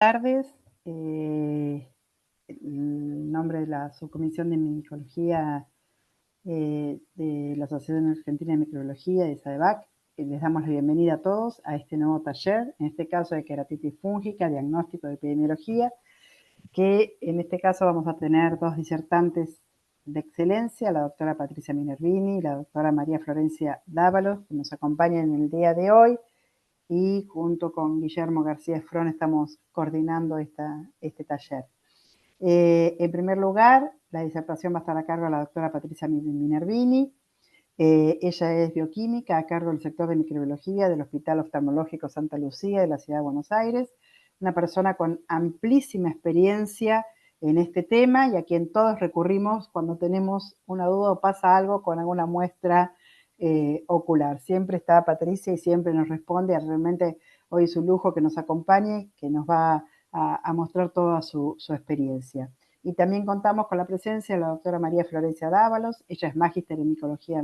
Tardes. En nombre de la Subcomisión de Micología de la Asociación Argentina de Microbiología y SADEVAC, les damos la bienvenida a todos a este nuevo taller, en este caso de queratitis fúngica, diagnóstico de epidemiología, que en este caso vamos a tener dos disertantes de excelencia, la doctora Patricia Minervini y la doctora María Florencia Dávalos, que nos acompañan en el día de hoy, y junto con Guillermo García Esfrón estamos coordinando este taller. En primer lugar, la disertación va a estar a cargo de la doctora Patricia Minervini. Ella es bioquímica a cargo del sector de microbiología del Hospital Oftalmológico Santa Lucía de la Ciudad de Buenos Aires, una persona con amplísima experiencia en este tema y a quien todos recurrimos cuando tenemos una duda o pasa algo con alguna muestra ocular. Siempre está Patricia y siempre nos responde. Realmente hoy es un lujo que nos acompañe, que nos va a mostrar toda su experiencia. Y también contamos con la presencia de la doctora María Florencia Dávalos. Ella es magíster en micología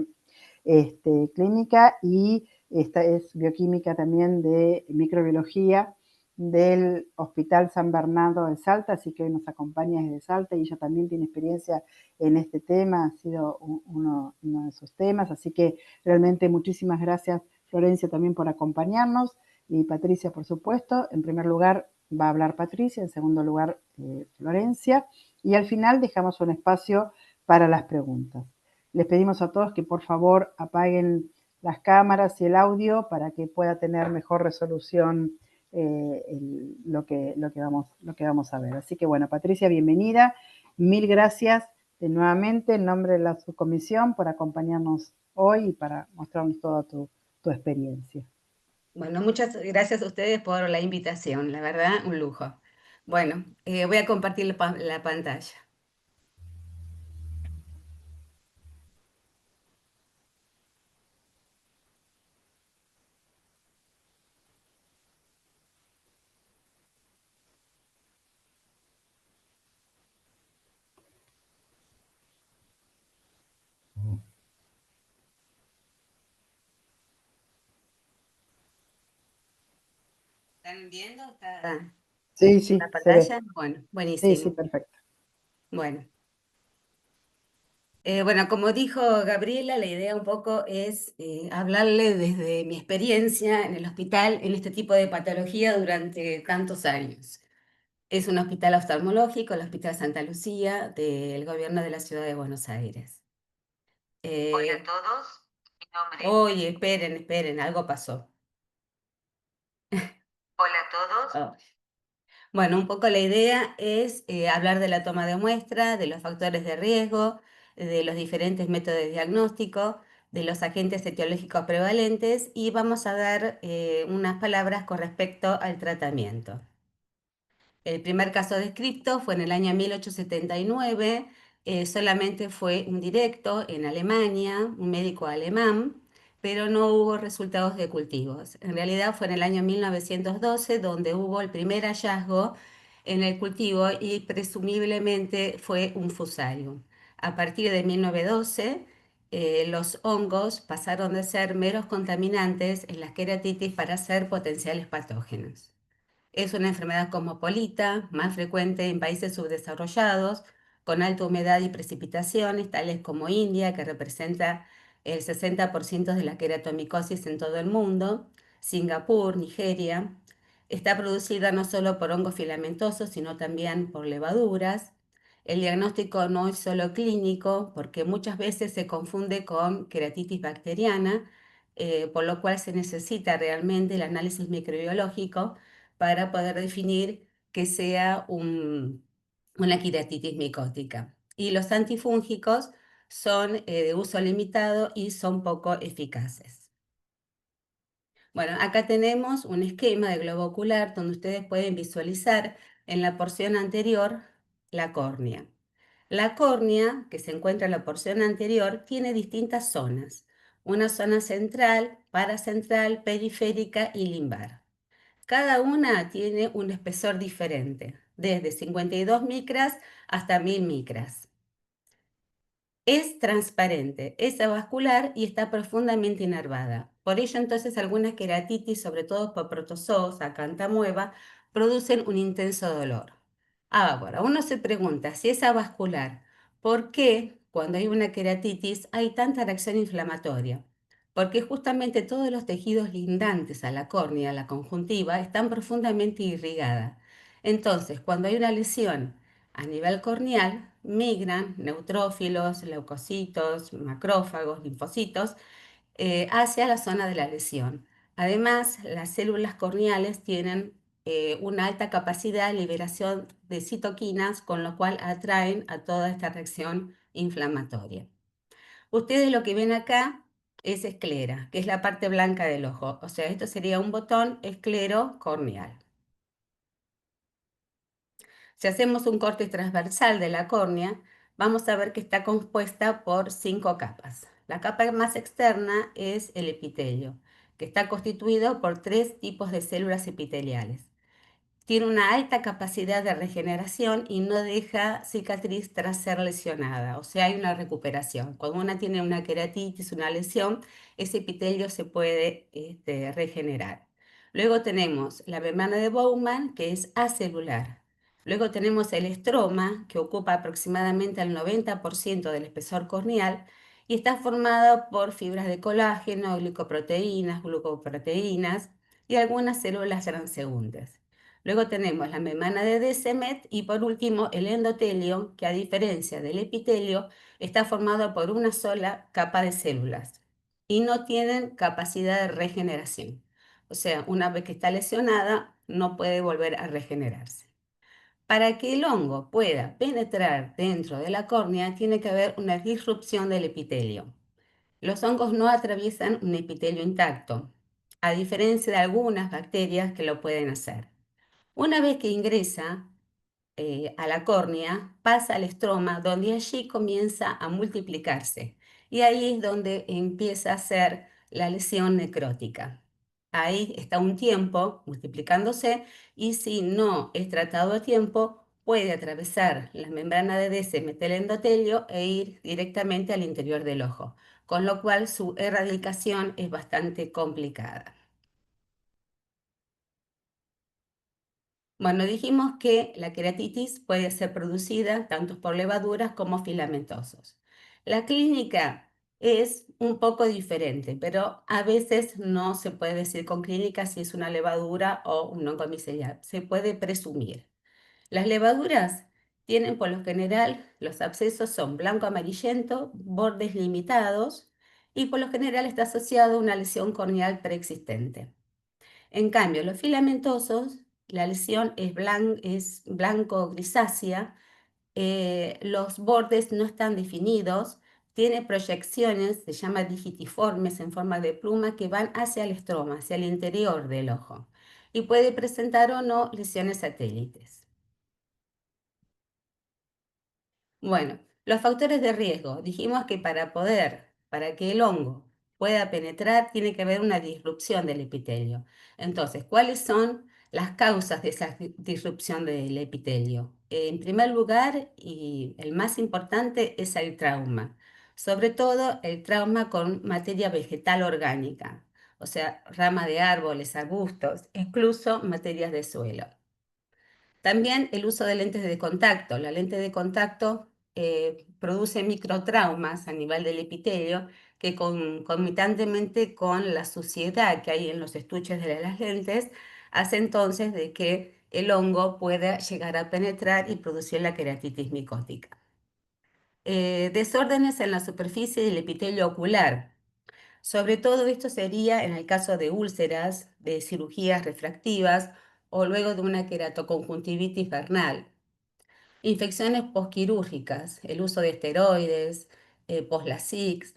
clínica y esta es bioquímica también de microbiología del Hospital San Bernardo de Salta, así que hoy nos acompaña desde Salta y ella también tiene experiencia en este tema, ha sido uno de sus temas, así que realmente muchísimas gracias Florencia también por acompañarnos y Patricia por supuesto. En primer lugar va a hablar Patricia, en segundo lugar Florencia y al final dejamos un espacio para las preguntas. Les pedimos a todos que por favor apaguen las cámaras y el audio para que pueda tener mejor resolución lo que vamos a ver. Así que bueno, Patricia, bienvenida. Mil gracias nuevamente en nombre de la subcomisión por acompañarnos hoy y para mostrarnos toda tu experiencia. Bueno, muchas gracias a ustedes por la invitación, la verdad, un lujo. Bueno, voy a compartir la pantalla. ¿Están viendo? ¿Está Sí, sí, la se ve. pantalla? Bueno, Sí, sí, buenísimo. perfecto. Bueno. Bueno, como dijo Gabriela, la idea un poco es hablarle desde mi experiencia en el hospital en este tipo de patología durante tantos años. Es un hospital oftalmológico, el Hospital Santa Lucía, del gobierno de la ciudad de Buenos Aires. Hola a todos, mi nombre. Oye, esperen, algo pasó. Hola a todos. Oh. Bueno, un poco la idea es hablar de la toma de muestra, de los factores de riesgo, de los diferentes métodos de diagnóstico, de los agentes etiológicos prevalentes y vamos a dar unas palabras con respecto al tratamiento. El primer caso descrito fue en el año 1879, solamente fue un directo en Alemania, un médico alemán, pero no hubo resultados de cultivos. En realidad fue en el año 1912 donde hubo el primer hallazgo en el cultivo y presumiblemente fue un fusarium. A partir de 1912, los hongos pasaron de ser meros contaminantes en las queratitis para ser potenciales patógenos. Es una enfermedad cosmopolita, más frecuente en países subdesarrollados, con alta humedad y precipitaciones, tales como India, que representa el 60% de la queratomicosis en todo el mundo, Singapur, Nigeria. Está producida no solo por hongos filamentosos, sino también por levaduras. El diagnóstico no es solo clínico, porque muchas veces se confunde con queratitis bacteriana, por lo cual se necesita realmente el análisis microbiológico para poder definir que sea una queratitis micótica. Y los antifúngicos son de uso limitado y son poco eficaces. Bueno, acá tenemos un esquema de globo ocular donde ustedes pueden visualizar en la porción anterior la córnea. La córnea, que se encuentra en la porción anterior, tiene distintas zonas. Una zona central, paracentral, periférica y limbar. Cada una tiene un espesor diferente, desde 52 micras hasta 1000 micras. Es transparente, es avascular y está profundamente inervada. Por ello, entonces, algunas queratitis, sobre todo por protozoos, acantamueva, producen un intenso dolor. Ahora, uno se pregunta si es avascular, ¿por qué cuando hay una queratitis hay tanta reacción inflamatoria? Porque justamente todos los tejidos lindantes a la córnea, a la conjuntiva, están profundamente irrigadas. Entonces, cuando hay una lesión a nivel corneal, migran neutrófilos, leucocitos, macrófagos, linfocitos hacia la zona de la lesión. Además, las células corneales tienen una alta capacidad de liberación de citoquinas, con lo cual atraen a toda esta reacción inflamatoria. Ustedes lo que ven acá es esclera, que es la parte blanca del ojo. O sea, esto sería un botón esclero-corneal. Si hacemos un corte transversal de la córnea, vamos a ver que está compuesta por 5 capas. La capa más externa es el epitelio, que está constituido por 3 tipos de células epiteliales. Tiene una alta capacidad de regeneración y no deja cicatriz tras ser lesionada, o sea, hay una recuperación. Cuando una tiene una queratitis, una lesión, ese epitelio se puede regenerar. Luego tenemos la membrana de Bowman, que es acelular. Luego tenemos el estroma, que ocupa aproximadamente el 90% del espesor corneal y está formada por fibras de colágeno, glicoproteínas, glucoproteínas y algunas células transeúntes. Luego tenemos la membrana de Descemet y por último el endotelio, que a diferencia del epitelio está formado por una sola capa de células y no tienen capacidad de regeneración. O sea, una vez que está lesionada, no puede volver a regenerarse. Para que el hongo pueda penetrar dentro de la córnea, tiene que haber una disrupción del epitelio. Los hongos no atraviesan un epitelio intacto, a diferencia de algunas bacterias que lo pueden hacer. Una vez que ingresa a la córnea, pasa al estroma, donde allí comienza a multiplicarse. Y ahí es donde empieza a ser la lesión necrótica. Ahí está un tiempo multiplicándose y si no es tratado a tiempo, puede atravesar la membrana de Descemet del endotelio e ir directamente al interior del ojo, con lo cual su erradicación es bastante complicada. Bueno, dijimos que la queratitis puede ser producida tanto por levaduras como filamentosos. La clínica es un poco diferente, pero a veces no se puede decir con clínica si es una levadura o un hongo micelial. Se puede presumir. Las levaduras tienen por lo general, los abscesos son blanco amarillento, bordes limitados y por lo general está asociado a una lesión corneal preexistente. En cambio, los filamentosos, la lesión es blanco grisácea, los bordes no están definidos, tiene proyecciones, se llama digitiformes en forma de pluma, que van hacia el estroma, hacia el interior del ojo, y puede presentar o no lesiones satélites. Bueno, los factores de riesgo. Dijimos que para que el hongo pueda penetrar, tiene que haber una disrupción del epitelio. Entonces, ¿cuáles son las causas de esa disrupción del epitelio? En primer lugar, y el más importante, es el trauma. Sobre todo el trauma con materia vegetal orgánica, o sea, rama de árboles, arbustos, incluso materias de suelo. También el uso de lentes de contacto. La lente de contacto produce microtraumas a nivel del epitelio que concomitantemente con la suciedad que hay en los estuches de las lentes, hace entonces de que el hongo pueda llegar a penetrar y producir la queratitis micótica. Desórdenes en la superficie del epitelio ocular. Sobre todo esto sería en el caso de úlceras, de cirugías refractivas o luego de una queratoconjuntivitis vernal. Infecciones posquirúrgicas, el uso de esteroides, poslasix,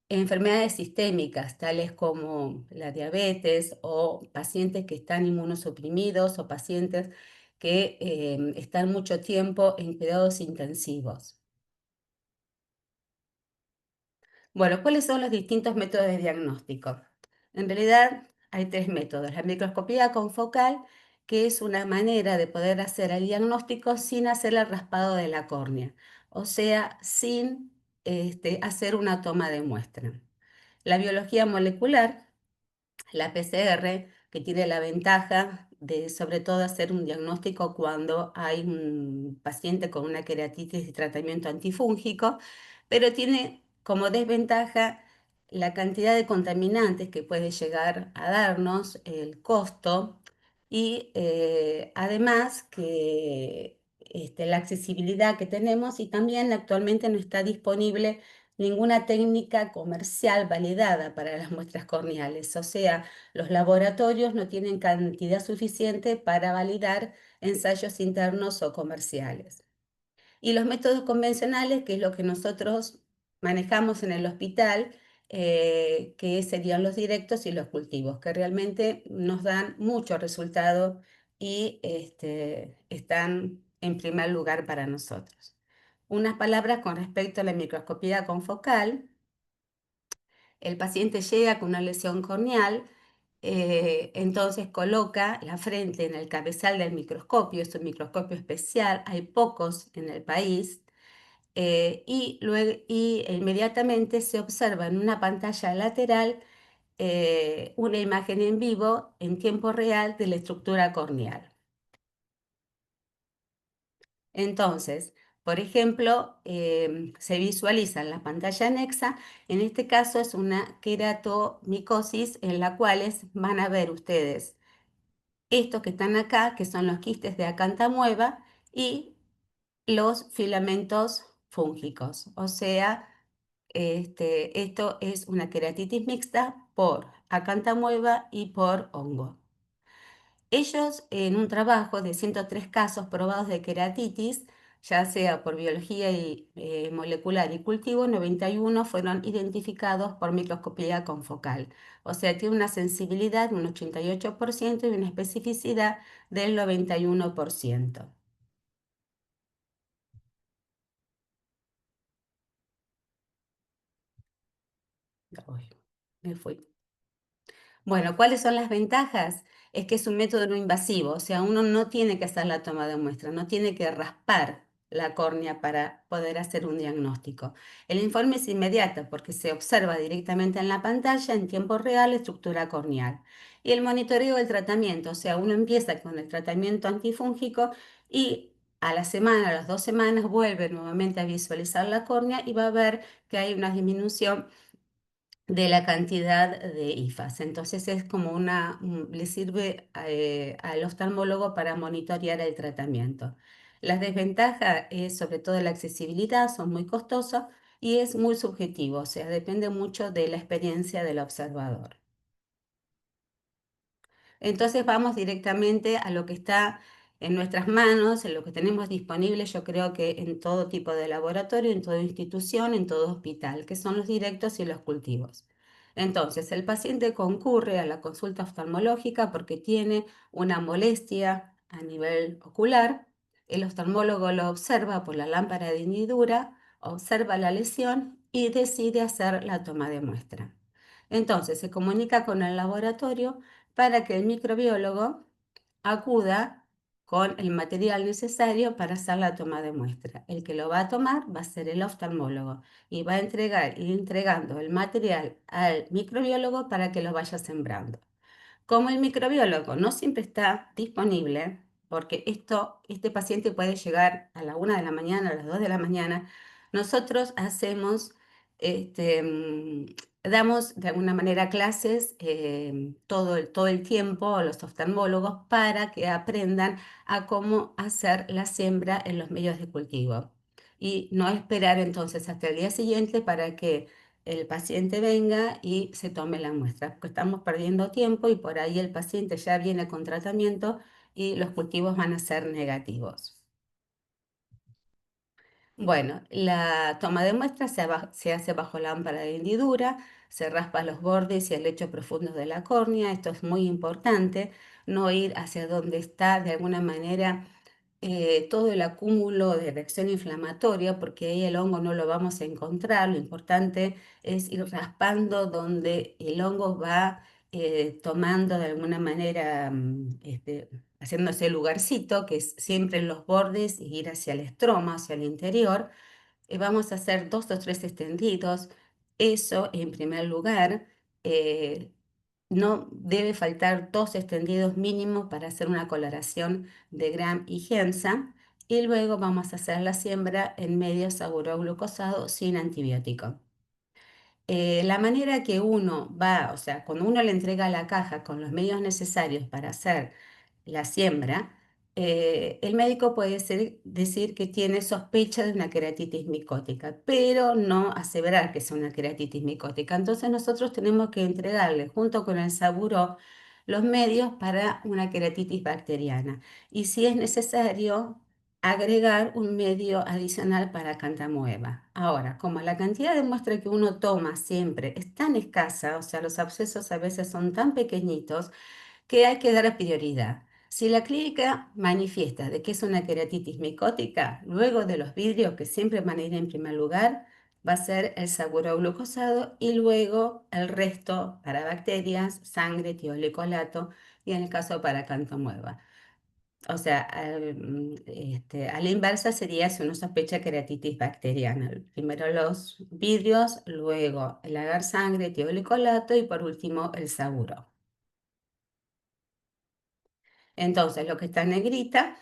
enfermedades sistémicas tales como la diabetes o pacientes que están inmunosuprimidos o pacientes que están mucho tiempo en cuidados intensivos. Bueno, ¿cuáles son los distintos métodos de diagnóstico? En realidad hay 3 métodos. La microscopía confocal, que es una manera de poder hacer el diagnóstico sin hacer el raspado de la córnea, o sea, sin hacer una toma de muestra. La biología molecular, la PCR, que tiene la ventaja de sobre todo hacer un diagnóstico cuando hay un paciente con una queratitis de tratamiento antifúngico, pero tiene como desventaja la cantidad de contaminantes que puede llegar a darnos, el costo y además que la accesibilidad que tenemos, y también actualmente no está disponible ninguna técnica comercial validada para las muestras corneales, o sea, los laboratorios no tienen cantidad suficiente para validar ensayos internos o comerciales. Y los métodos convencionales, que es lo que nosotros manejamos en el hospital, que serían los directos y los cultivos, que realmente nos dan mucho resultado y están en primer lugar para nosotros. Unas palabras con respecto a la microscopía confocal. El paciente llega con una lesión corneal, entonces coloca la frente en el cabezal del microscopio, es un microscopio especial, hay pocos en el país, y inmediatamente se observa en una pantalla lateral una imagen en vivo en tiempo real de la estructura corneal. Entonces, por ejemplo, se visualiza en la pantalla anexa, en este caso es una queratomicosis en la cual van a ver ustedes estos que están acá, que son los quistes de acantamueva y los filamentos fúngicos. O sea, esto es una queratitis mixta por acantamueva y por hongo. Ellos, en un trabajo de 103 casos probados de queratitis, ya sea por biología molecular y cultivo, 91 fueron identificados por microscopía confocal. O sea, tiene una sensibilidad de un 88% y una especificidad del 91%. Uy, me fui. Bueno, ¿cuáles son las ventajas? Es que es un método no invasivo, o sea, uno no tiene que hacer la toma de muestra, no tiene que raspar la córnea para poder hacer un diagnóstico. El informe es inmediato porque se observa directamente en la pantalla en tiempo real la estructura corneal. Y el monitoreo del tratamiento, o sea, uno empieza con el tratamiento antifúngico y a la semana, a las 2 semanas, vuelve nuevamente a visualizar la córnea y va a ver que hay una disminución de la cantidad de IFAs. Entonces es como le sirve al oftalmólogo para monitorear el tratamiento. Las desventajas es sobre todo la accesibilidad, son muy costosos y es muy subjetivo, o sea, depende mucho de la experiencia del observador. Entonces vamos directamente a lo que está en nuestras manos, en lo que tenemos disponible, yo creo que en todo tipo de laboratorio, en toda institución, en todo hospital, que son los directos y los cultivos. Entonces, el paciente concurre a la consulta oftalmológica porque tiene una molestia a nivel ocular. El oftalmólogo lo observa por la lámpara de hendidura, observa la lesión y decide hacer la toma de muestra. Entonces, se comunica con el laboratorio para que el microbiólogo acuda con el material necesario para hacer la toma de muestra. El que lo va a tomar va a ser el oftalmólogo y va a ir entregando el material al microbiólogo para que lo vaya sembrando. Como el microbiólogo no siempre está disponible, porque este paciente puede llegar a la 1 de la mañana, a las 2 de la mañana, nosotros damos de alguna manera clases todo el tiempo a los oftalmólogos para que aprendan a cómo hacer la siembra en los medios de cultivo. Y no esperar entonces hasta el día siguiente para que el paciente venga y se tome la muestra, porque estamos perdiendo tiempo y por ahí el paciente ya viene con tratamiento y los cultivos van a ser negativos. Bueno, la toma de muestra se hace bajo lámpara de hendidura, se raspa los bordes y el lecho profundo de la córnea. Esto es muy importante, no ir hacia donde está de alguna manera todo el acúmulo de reacción inflamatoria, porque ahí el hongo no lo vamos a encontrar. Lo importante es ir raspando donde el hongo va tomando de alguna manera, haciéndose lugarcito, que es siempre en los bordes, y ir hacia el estroma, hacia el interior. Vamos a hacer 2 o 3 extendidos. Eso en primer lugar. no debe faltar 2 extendidos mínimos para hacer una coloración de Gram y Giemsa. Y luego vamos a hacer la siembra en medio saguro-glucosado sin antibiótico. La manera que uno va, o sea, cuando uno le entrega la caja con los medios necesarios para hacer la siembra, el médico puede decir que tiene sospecha de una queratitis micótica, pero no aseverar que sea una queratitis micótica. Entonces nosotros tenemos que entregarle junto con el saburo los medios para una queratitis bacteriana. Y si es necesario, agregar un medio adicional para cantamueva. Ahora, como la cantidad de muestra que uno toma siempre es tan escasa, o sea, los abscesos a veces son tan pequeñitos, que hay que dar prioridad. Si la clínica manifiesta de que es una queratitis micótica, luego de los vidrios que siempre van a ir en primer lugar, va a ser el saburo glucosado y luego el resto para bacterias, sangre, tiolecolato y en el caso para cantamueva. O sea, a la inversa sería si uno sospecha queratitis bacteriana. Primero los vidrios, luego el agar sangre, tiolicolato y por último el saburo. Entonces, lo que está en negrita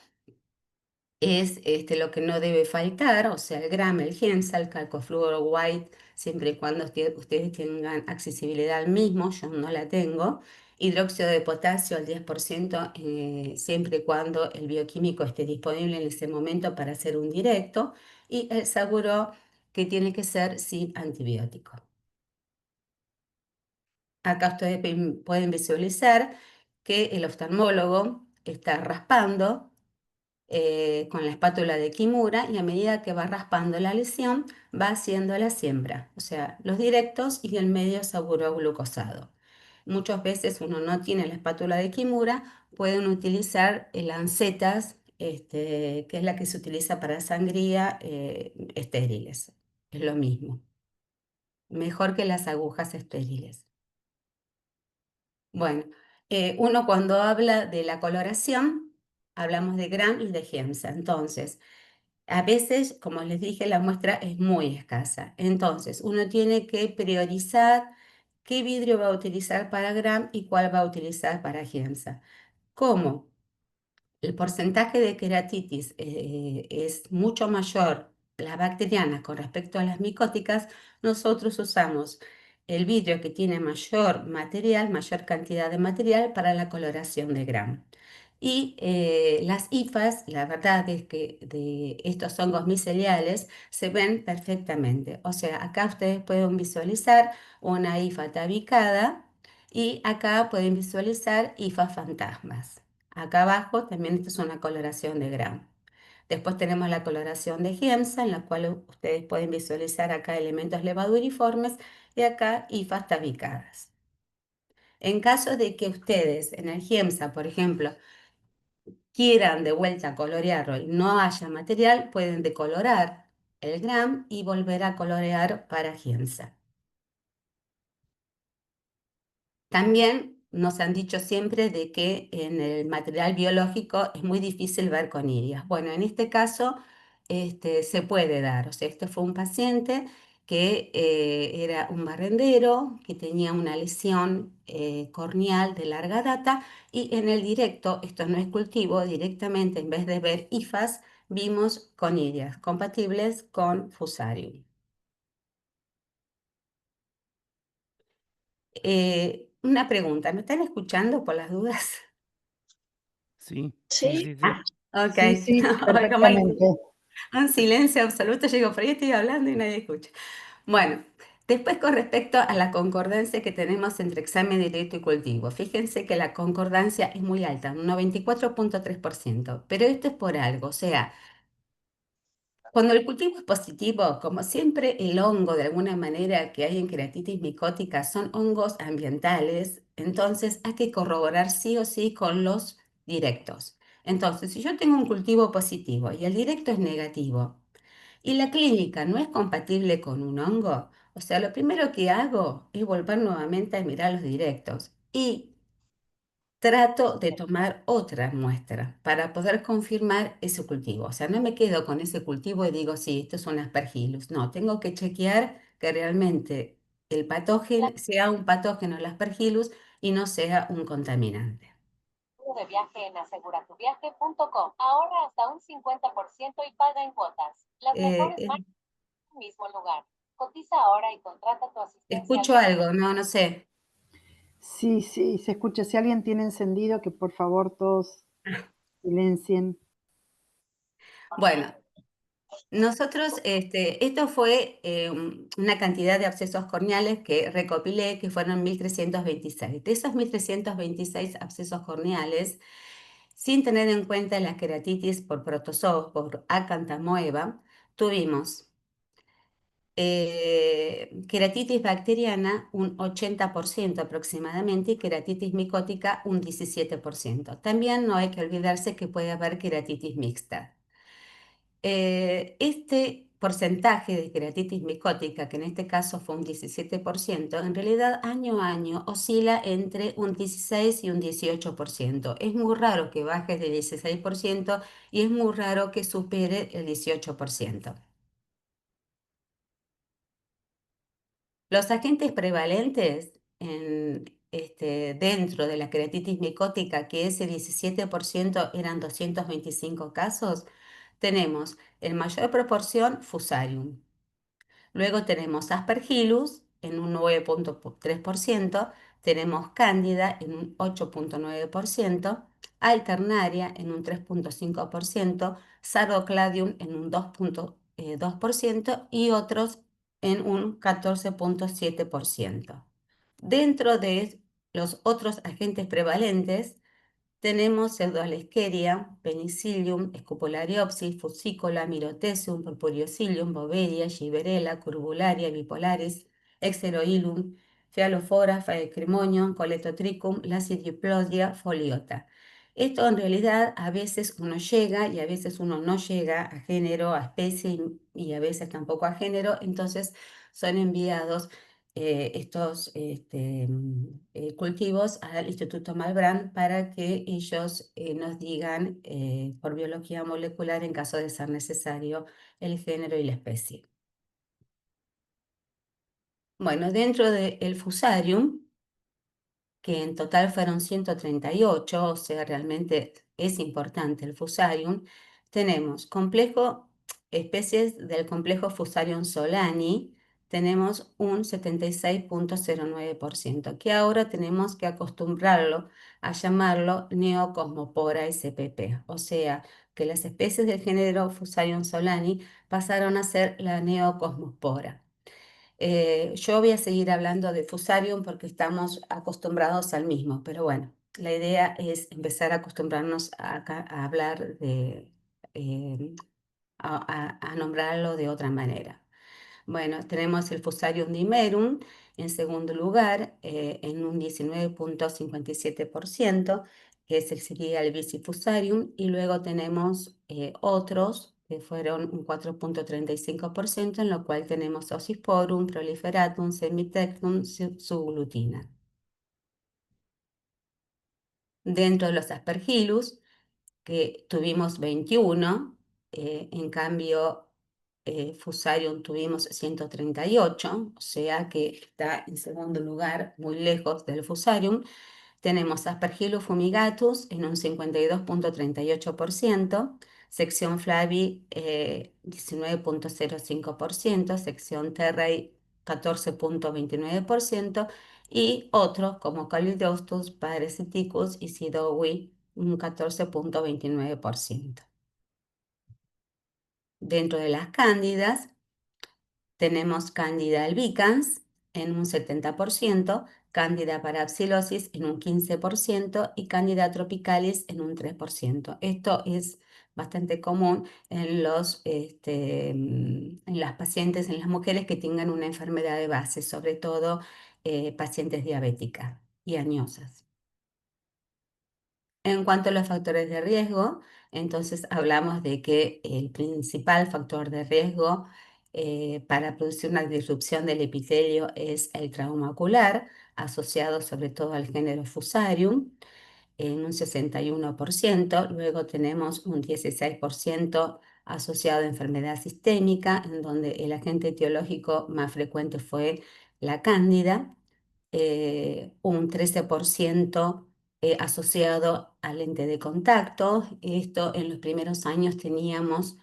es lo que no debe faltar, o sea, el Gram, el Giemsa, el calcofluoro white, siempre y cuando ustedes tengan accesibilidad al mismo, yo no la tengo. Hidróxido de potasio al 10%, siempre y cuando el bioquímico esté disponible en ese momento para hacer un directo. Y el saburo que tiene que ser sin antibiótico. Acá ustedes pueden visualizar que el oftalmólogo está raspando con la espátula de Kimura y a medida que va raspando la lesión va haciendo la siembra, o sea, los directos y el medio saburo glucosado. Muchas veces uno no tiene la espátula de Kimura, pueden utilizar lancetas, que es la que se utiliza para sangría estériles. Es lo mismo, mejor que las agujas estériles. Bueno, uno cuando habla de la coloración, hablamos de Gram y de Giemsa. Entonces, a veces, como les dije, la muestra es muy escasa. Entonces, uno tiene que priorizar qué vidrio va a utilizar para Gram y cuál va a utilizar para Giemsa. ¿Cómo? El porcentaje de queratitis es mucho mayor, las bacterianas con respecto a las micóticas, nosotros usamos el vidrio que tiene mayor material, mayor cantidad de material para la coloración de Gram. Y las hifas, la verdad es que de estos hongos miceliales se ven perfectamente. O sea, acá ustedes pueden visualizar una hifa tabicada y acá pueden visualizar hifas fantasmas. Acá abajo también esto es una coloración de Gram. Después tenemos la coloración de Giemsa, en la cual ustedes pueden visualizar acá elementos levaduriformes y acá hifas tabicadas. En caso de que ustedes en el Giemsa, por ejemplo, quieran de vuelta colorearlo y no haya material, pueden decolorar el Gram y volver a colorear para Giemsa. También nos han dicho siempre de que en el material biológico es muy difícil ver conilias. Bueno, en este caso se puede dar. O sea, este fue un paciente que era un barrendero, que tenía una lesión corneal de larga data y en el directo, esto no es cultivo, directamente en vez de ver hifas, vimos conilias compatibles con Fusarium. Una pregunta, ¿me están escuchando por las dudas? Sí, sí, Sí, sí, sí. Ok, sí, sí, como hay perfectamente. un silencio absoluto, yo digo, por ahí estoy hablando y nadie escucha. Bueno, después con respecto a la concordancia que tenemos entre examen directo y cultivo, fíjense que la concordancia es muy alta, un 94,3%, pero esto es por algo, o sea, cuando el cultivo es positivo, como siempre, el hongo, de alguna manera, que hay en queratitis micótica, son hongos ambientales, entonces hay que corroborar sí o sí con los directos. Entonces, si yo tengo un cultivo positivo y el directo es negativo y la clínica no es compatible con un hongo, o sea, lo primero que hago es volver nuevamente a mirar los directos y trato de tomar otra muestra para poder confirmar ese cultivo. O sea, no me quedo con ese cultivo y digo, sí, esto es un Aspergillus. No, tengo que chequear que realmente el patógeno sea un patógeno, el Aspergillus, y no sea un contaminante. De viaje en aseguratuviaje.com. Ahorra hasta un 50% y paga en cuotas. Las mejores marcas en el mismo lugar. Cotiza ahora y contrata tu asistencia. Escucho algo, no sé. Sí, sí, se escucha. Si alguien tiene encendido, que por favor todos silencien. Bueno, nosotros, esto fue una cantidad de abscesos corneales que recopilé, que fueron 1326. De esos 1326 abscesos corneales, sin tener en cuenta la queratitis por protozoos, por Acanthamoeba, tuvimos queratitis bacteriana un 80% aproximadamente y queratitis micótica un 17%. También no hay que olvidarse que puede haber queratitis mixta. Este porcentaje de queratitis micótica, que en este caso fue un 17%, en realidad año a año oscila entre un 16 y un 18%. Es muy raro que baje del 16% y es muy raro que supere el 18%. Los agentes prevalentes dentro de la queratitis micótica, que ese 17% eran 225 casos, tenemos en mayor proporción Fusarium. Luego tenemos Aspergillus en un 9.3%, tenemos Cándida en un 8.9%, Alternaria en un 3.5%, Sarocladium en un 2.2% y otros en un 14.7%. Dentro de los otros agentes prevalentes, tenemos Pseudoalescheria, Penicillium, Scopulariopsis, Fusicola, Mirotesium, Purpureocilium, Boveria, Giberella, Curbularia, Bipolaris, Exeroilum, Phealophora, Phaeocrimonium, Coletotricum, Lacidiplodia, Foliota. Esto en realidad a veces uno llega y a veces uno no llega a género, a especie y a veces tampoco a género, entonces son enviados estos cultivos al Instituto Malbrán para que ellos nos digan por biología molecular, en caso de ser necesario, el género y la especie. Bueno, dentro del Fusarium, que en total fueron 138, o sea, realmente es importante el Fusarium, tenemos especies del complejo Fusarium solani, tenemos un 76.09%, que ahora tenemos que acostumbrarlo a llamarlo Neocosmopora spp, o sea, que las especies del género Fusarium solani pasaron a ser la Neocosmospora. Yo voy a seguir hablando de Fusarium porque estamos acostumbrados al mismo, pero bueno, la idea es empezar a acostumbrarnos a hablar a nombrarlo de otra manera. Bueno, tenemos el Fusarium dimerum en segundo lugar, en un 19.57%, que sería el Bicifusarium, y luego tenemos otros que fueron un 4.35%, en lo cual tenemos Oxysporum, Proliferatum, Semitectum, Subglutina. Dentro de los Aspergillus, que tuvimos 21, en cambio Fusarium tuvimos 138, o sea que está en segundo lugar, muy lejos del Fusarium. Tenemos Aspergillus fumigatus en un 52.38%, sección Flavi 19.05%, sección Terrae 14.29% y otros como Calidostus, Parasiticus y Sidowi un 14.29%. Dentro de las cándidas tenemos Candida albicans en un 70%, Candida parapsilosis en un 15% y Candida tropicalis en un 3%. Esto es bastante común en las pacientes, en las mujeres que tengan una enfermedad de base, sobre todo pacientes diabéticas y añosas. En cuanto a los factores de riesgo, entonces hablamos de que el principal factor de riesgo para producir una disrupción del epitelio es el trauma ocular, asociado sobre todo al género Fusarium, en un 61%. Luego tenemos un 16% asociado a enfermedad sistémica, en donde el agente etiológico más frecuente fue la cándida. un 13% asociado al lente de contacto. Esto en los primeros años teníamos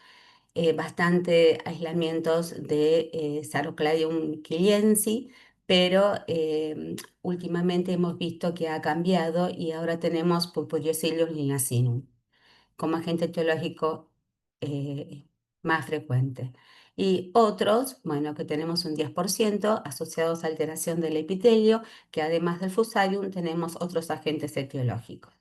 bastante aislamientos de Sarcladium killiensis, pero últimamente hemos visto que ha cambiado y ahora tenemos Purpureosyllum linacinum como agente etiológico más frecuente. Y otros, bueno, que tenemos un 10% asociados a alteración del epitelio, que además del Fusarium tenemos otros agentes etiológicos.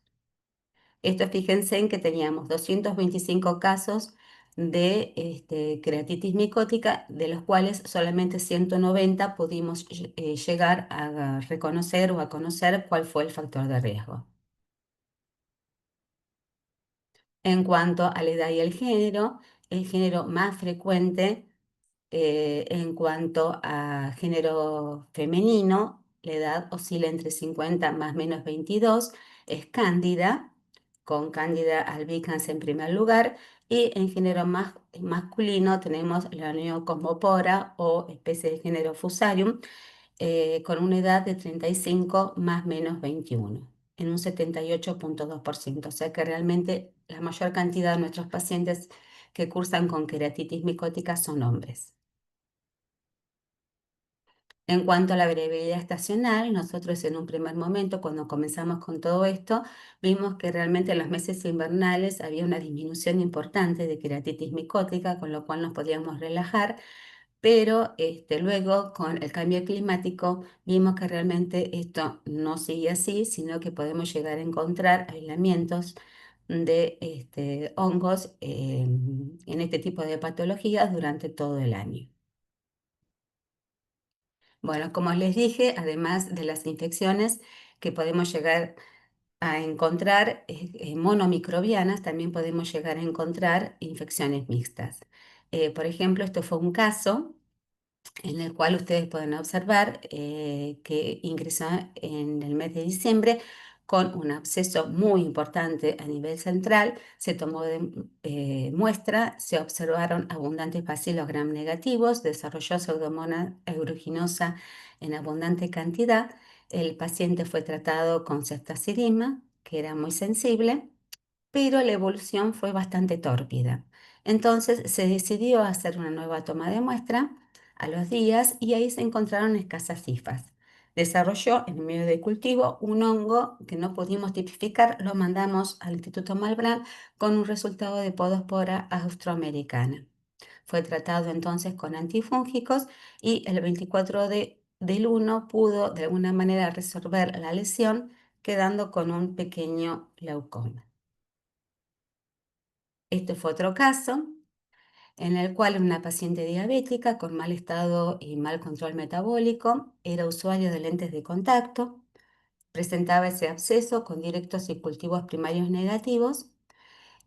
Esto fíjense en que teníamos 225 casos de creatitis micótica, de los cuales solamente 190 pudimos llegar a reconocer o a conocer cuál fue el factor de riesgo. En cuanto a la edad y el género más frecuente en cuanto a género femenino, la edad oscila entre 50 más menos 22, es Cándida, con Cándida albicans en primer lugar, y en género masculino tenemos la Neocosmopora o especie de género Fusarium, con una edad de 35 más menos 21, en un 78.2%. O sea que realmente la mayor cantidad de nuestros pacientes que cursan con queratitis micótica son hombres. En cuanto a la variabilidad estacional, nosotros en un primer momento, cuando comenzamos con todo esto, vimos que realmente en los meses invernales había una disminución importante de queratitis micótica, con lo cual nos podíamos relajar, pero luego con el cambio climático vimos que realmente esto no sigue así, sino que podemos llegar a encontrar aislamientos de hongos en este tipo de patologías durante todo el año. Bueno, como les dije, además de las infecciones que podemos llegar a encontrar monomicrobianas, también podemos llegar a encontrar infecciones mixtas. Por ejemplo, esto fue un caso en el cual ustedes pueden observar que ingresó en el mes de diciembre con un absceso muy importante a nivel central, se tomó muestra, se observaron abundantes bacilos gram negativos, desarrolló Pseudomonas aeruginosa en abundante cantidad, el paciente fue tratado con ceftazidima, que era muy sensible, pero la evolución fue bastante tórpida. Entonces se decidió hacer una nueva toma de muestra a los días y ahí se encontraron escasas cifras. Desarrolló en medio de cultivo un hongo que no pudimos tipificar, lo mandamos al Instituto Malbrán con un resultado de Podospora austroamericana. Fue tratado entonces con antifúngicos y el 24 del 1 pudo de alguna manera resolver la lesión, quedando con un pequeño leucoma. Este fue otro caso en el cual una paciente diabética con mal estado y mal control metabólico era usuario de lentes de contacto, presentaba ese absceso con directos y cultivos primarios negativos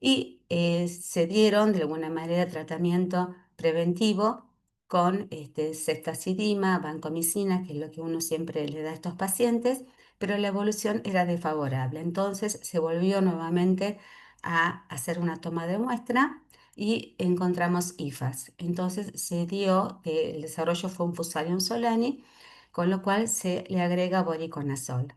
y se dieron de alguna manera tratamiento preventivo con ceftazidima, vancomicina, que es lo que uno siempre le da a estos pacientes, pero la evolución era desfavorable. Entonces se volvió nuevamente a hacer una toma de muestra y encontramos IFAS. Entonces se dio que el desarrollo fue un Fusarium solani, con lo cual se le agrega voriconazol.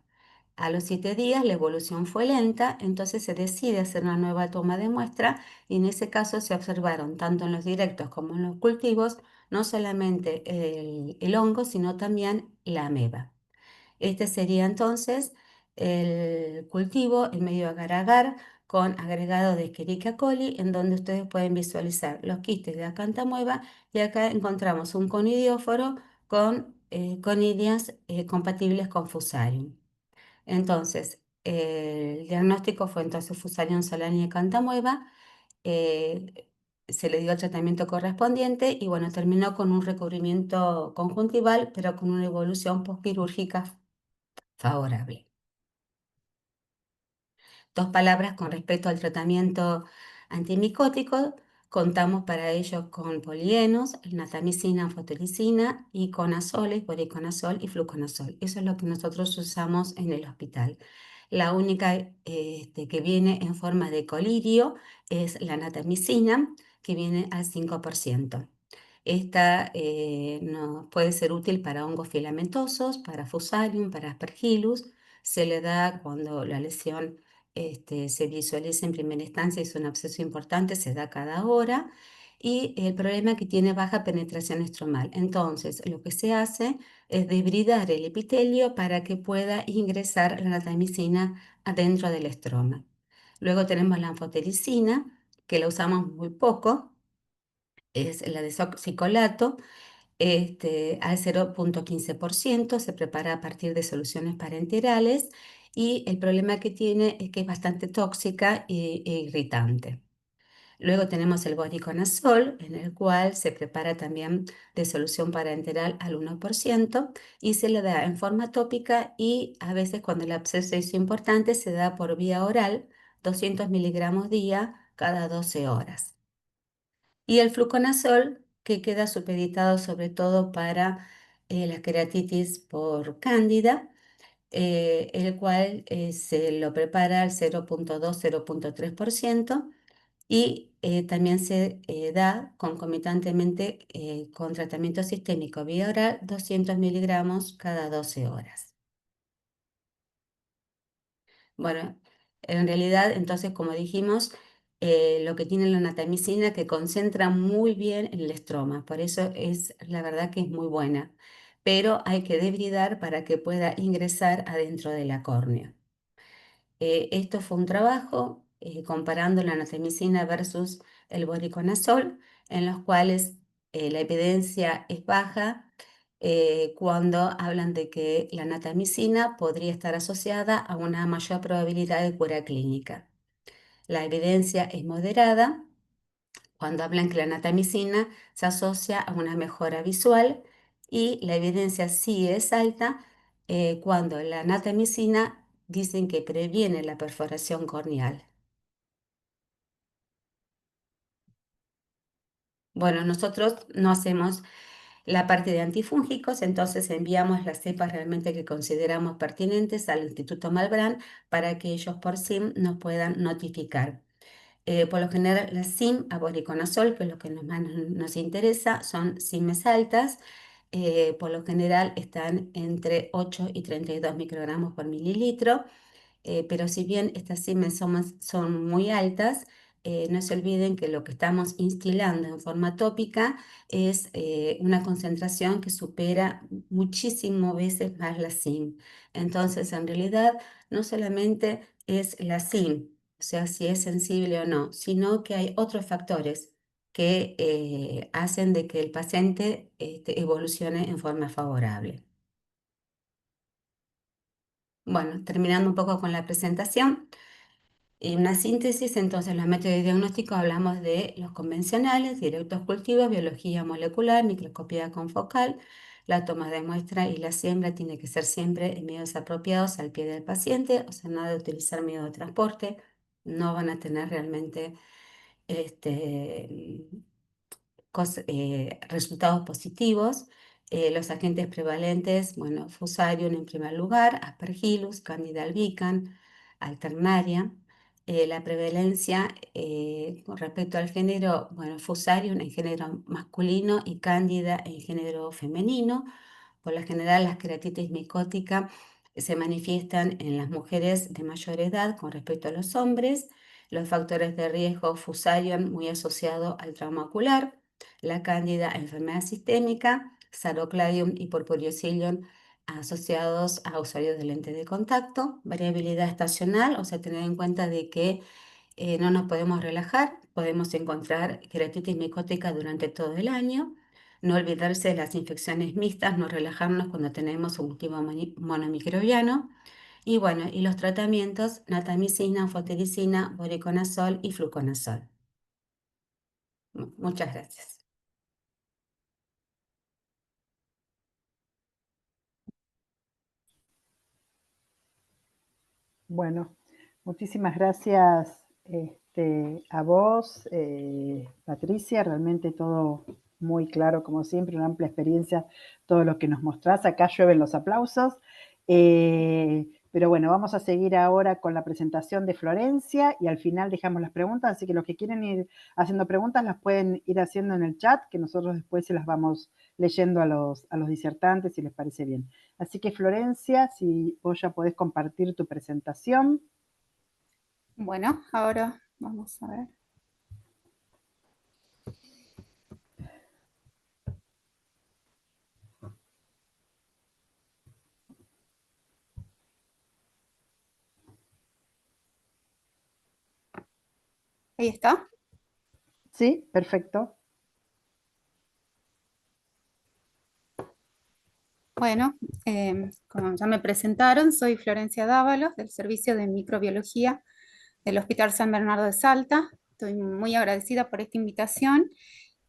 A los 7 días la evolución fue lenta, entonces se decide hacer una nueva toma de muestra y en ese caso se observaron tanto en los directos como en los cultivos no solamente el hongo, sino también la ameba. Este sería entonces el cultivo en medio agar-agar con agregado de Escherichia coli, en donde ustedes pueden visualizar los quistes de acantamueva y acá encontramos un conidióforo con conidias compatibles con Fusarium. Entonces, el diagnóstico fue entonces Fusarium solani de Cantamueva, se le dio el tratamiento correspondiente y bueno, terminó con un recubrimiento conjuntival, pero con una evolución postquirúrgica favorable. Dos palabras con respecto al tratamiento antimicótico. Contamos para ello con polienos, natamicina, anfotericina y con azoles, voriconazol y fluconazol. Eso es lo que nosotros usamos en el hospital. La única que viene en forma de colirio es la natamicina, que viene al 5%. Esta puede ser útil para hongos filamentosos, para Fusarium, para Aspergillus. Se le da cuando la lesión se visualiza en primera instancia, es un absceso importante, se da cada hora. Y el problema es que tiene baja penetración estromal. Entonces, lo que se hace es debridar el epitelio para que pueda ingresar la natamicina adentro del estroma. Luego tenemos la anfotericina, que la usamos muy poco, es la desoxicolato, al 0,15%, se prepara a partir de soluciones parenterales y el problema que tiene es que es bastante tóxica e irritante. Luego tenemos el voriconazol, en el cual se prepara también de solución parenteral al 1% y se le da en forma tópica y a veces cuando el absceso es importante se da por vía oral, 200 miligramos día cada 12 horas. Y el fluconazol, que queda supeditado sobre todo para la queratitis por cándida, el cual se lo prepara al 0,2-0,3% y también se da concomitantemente con tratamiento sistémico vía oral 200 miligramos cada 12 horas. Bueno, en realidad, entonces, como dijimos, lo que tiene la natamicina que concentra muy bien en el estroma, por eso es la verdad que es muy buena, pero hay que debridar para que pueda ingresar adentro de la córnea. Esto fue un trabajo comparando la natamicina versus el voriconazol, en los cuales la evidencia es baja cuando hablan de que la natamicina podría estar asociada a una mayor probabilidad de cura clínica. La evidencia es moderada cuando hablan que la natamicina se asocia a una mejora visual y la evidencia sí es alta cuando la natamicina dicen que previene la perforación corneal. Bueno, nosotros no hacemos la parte de antifúngicos, entonces enviamos las cepas realmente que consideramos pertinentes al Instituto Malbrán para que ellos por SIM nos puedan notificar. Por lo general, la SIM a voriconazol, que es lo que más nos interesa, son SIMs altas. Por lo general están entre 8 y 32 microgramos por mililitro. Pero si bien estas Siemens son muy altas, no se olviden que lo que estamos instilando en forma tópica es una concentración que supera muchísimo veces más la SIM. Entonces, en realidad, no solamente es la SIM, o sea, si es sensible o no, sino que hay otros factores que hacen de que el paciente evolucione en forma favorable. Bueno, terminando un poco con la presentación. En una síntesis, entonces, los métodos de diagnóstico hablamos de los convencionales, directos cultivos, biología molecular, microscopía confocal, la toma de muestra y la siembra tiene que ser siempre en medios apropiados al pie del paciente, o sea, nada de utilizar medio de transporte, no van a tener realmente resultados positivos. Los agentes prevalentes, bueno, Fusarium en primer lugar, Aspergillus, Candida albicans, Alternaria. La prevalencia con respecto al género, bueno, Fusarium en género masculino y Candida en género femenino. Por lo general, las queratitis micótica se manifiestan en las mujeres de mayor edad con respecto a los hombres. Los factores de riesgo, Fusarium muy asociado al trauma ocular, la cándida enfermedad sistémica, Sarocladium y Purpuriocilium asociados a usuarios de lente de contacto, variabilidad estacional, o sea, tener en cuenta de que no nos podemos relajar, podemos encontrar queratitis micótica durante todo el año, no olvidarse de las infecciones mixtas, no relajarnos cuando tenemos un cultivo monomicrobiano, y bueno, y los tratamientos, natamicina, anfotericina, voriconazol y fluconazol. Muchas gracias. Bueno, muchísimas gracias a vos, Patricia, realmente todo muy claro como siempre, una amplia experiencia, todo lo que nos mostrás, acá llueven los aplausos. Pero bueno, vamos a seguir ahora con la presentación de Florencia y al final dejamos las preguntas, así que los que quieren ir haciendo preguntas las pueden ir haciendo en el chat, que nosotros después se las vamos leyendo a los disertantes si les parece bien. Así que Florencia, si vos ya podés compartir tu presentación. Bueno, ahora vamos a ver. Ahí está. Sí, perfecto. Bueno, como ya me presentaron, soy Florencia Dávalos, del Servicio de Microbiología del Hospital San Bernardo de Salta. Estoy muy agradecida por esta invitación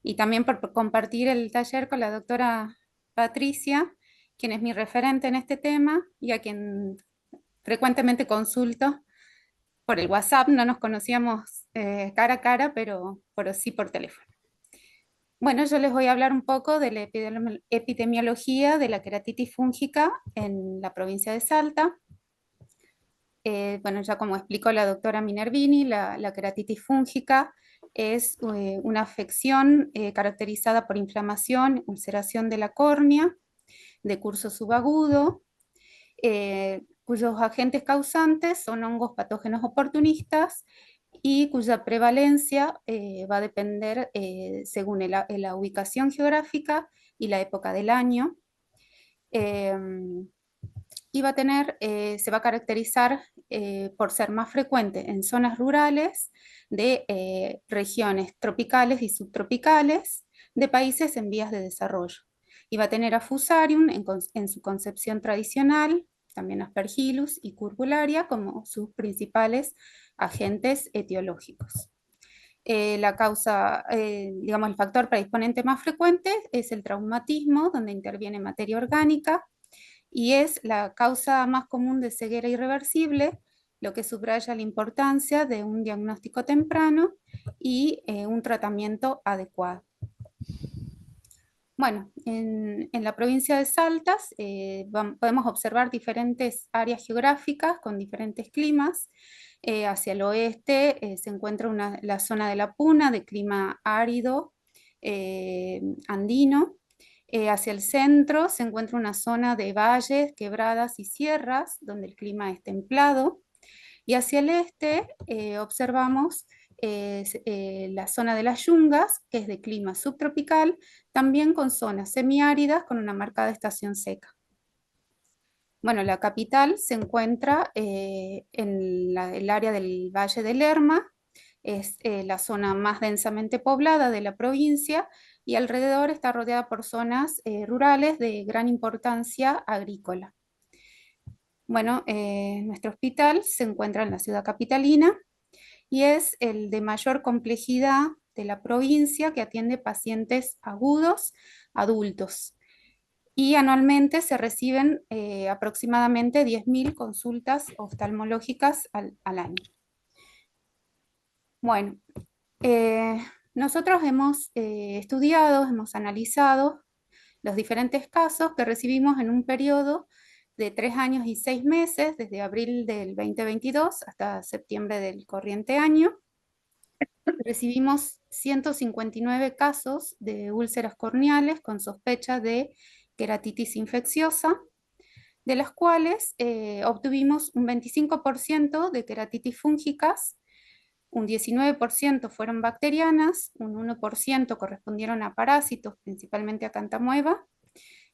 y también por compartir el taller con la doctora Patricia, quien es mi referente en este tema y a quien frecuentemente consulto por el WhatsApp. No nos conocíamos cara a cara, pero sí por teléfono. Bueno, yo les voy a hablar un poco de la epidemiología de la queratitis fúngica en la provincia de Salta. Bueno, ya como explicó la doctora Minervini, la queratitis fúngica es una afección caracterizada por inflamación, ulceración de la córnea, de curso subagudo, cuyos agentes causantes son hongos patógenos oportunistas y cuya prevalencia va a depender según la ubicación geográfica y la época del año. Y se va a caracterizar por ser más frecuente en zonas rurales de regiones tropicales y subtropicales de países en vías de desarrollo. Y va a tener a Fusarium en su concepción tradicional, también Aspergillus y Curbularia como sus principales agentes etiológicos. Digamos, el factor predisponente más frecuente es el traumatismo, donde interviene materia orgánica, y es la causa más común de ceguera irreversible, lo que subraya la importancia de un diagnóstico temprano y un tratamiento adecuado. Bueno, en la provincia de Salta podemos observar diferentes áreas geográficas con diferentes climas. Hacia el oeste se encuentra la zona de la Puna, de clima árido, andino. Hacia el centro se encuentra una zona de valles, quebradas y sierras, donde el clima es templado. Y hacia el este observamos la zona de las yungas, que es de clima subtropical, también con zonas semiáridas con una marcada estación seca. Bueno, la capital se encuentra en el área del Valle del Lerma, es la zona más densamente poblada de la provincia y alrededor está rodeada por zonas rurales de gran importancia agrícola. Bueno, nuestro hospital se encuentra en la ciudad capitalina y es el de mayor complejidad de la provincia, que atiende pacientes agudos adultos. Y anualmente se reciben aproximadamente 10.000 consultas oftalmológicas al año. Bueno, nosotros hemos estudiado, hemos analizado los diferentes casos que recibimos en un periodo de 3 años y 6 meses, desde abril del 2022 hasta septiembre del corriente año. Recibimos 159 casos de úlceras corneales con sospecha de queratitis infecciosa, de las cuales obtuvimos un 25% de queratitis fúngicas, un 19% fueron bacterianas, un 1% correspondieron a parásitos, principalmente a Cantamueva.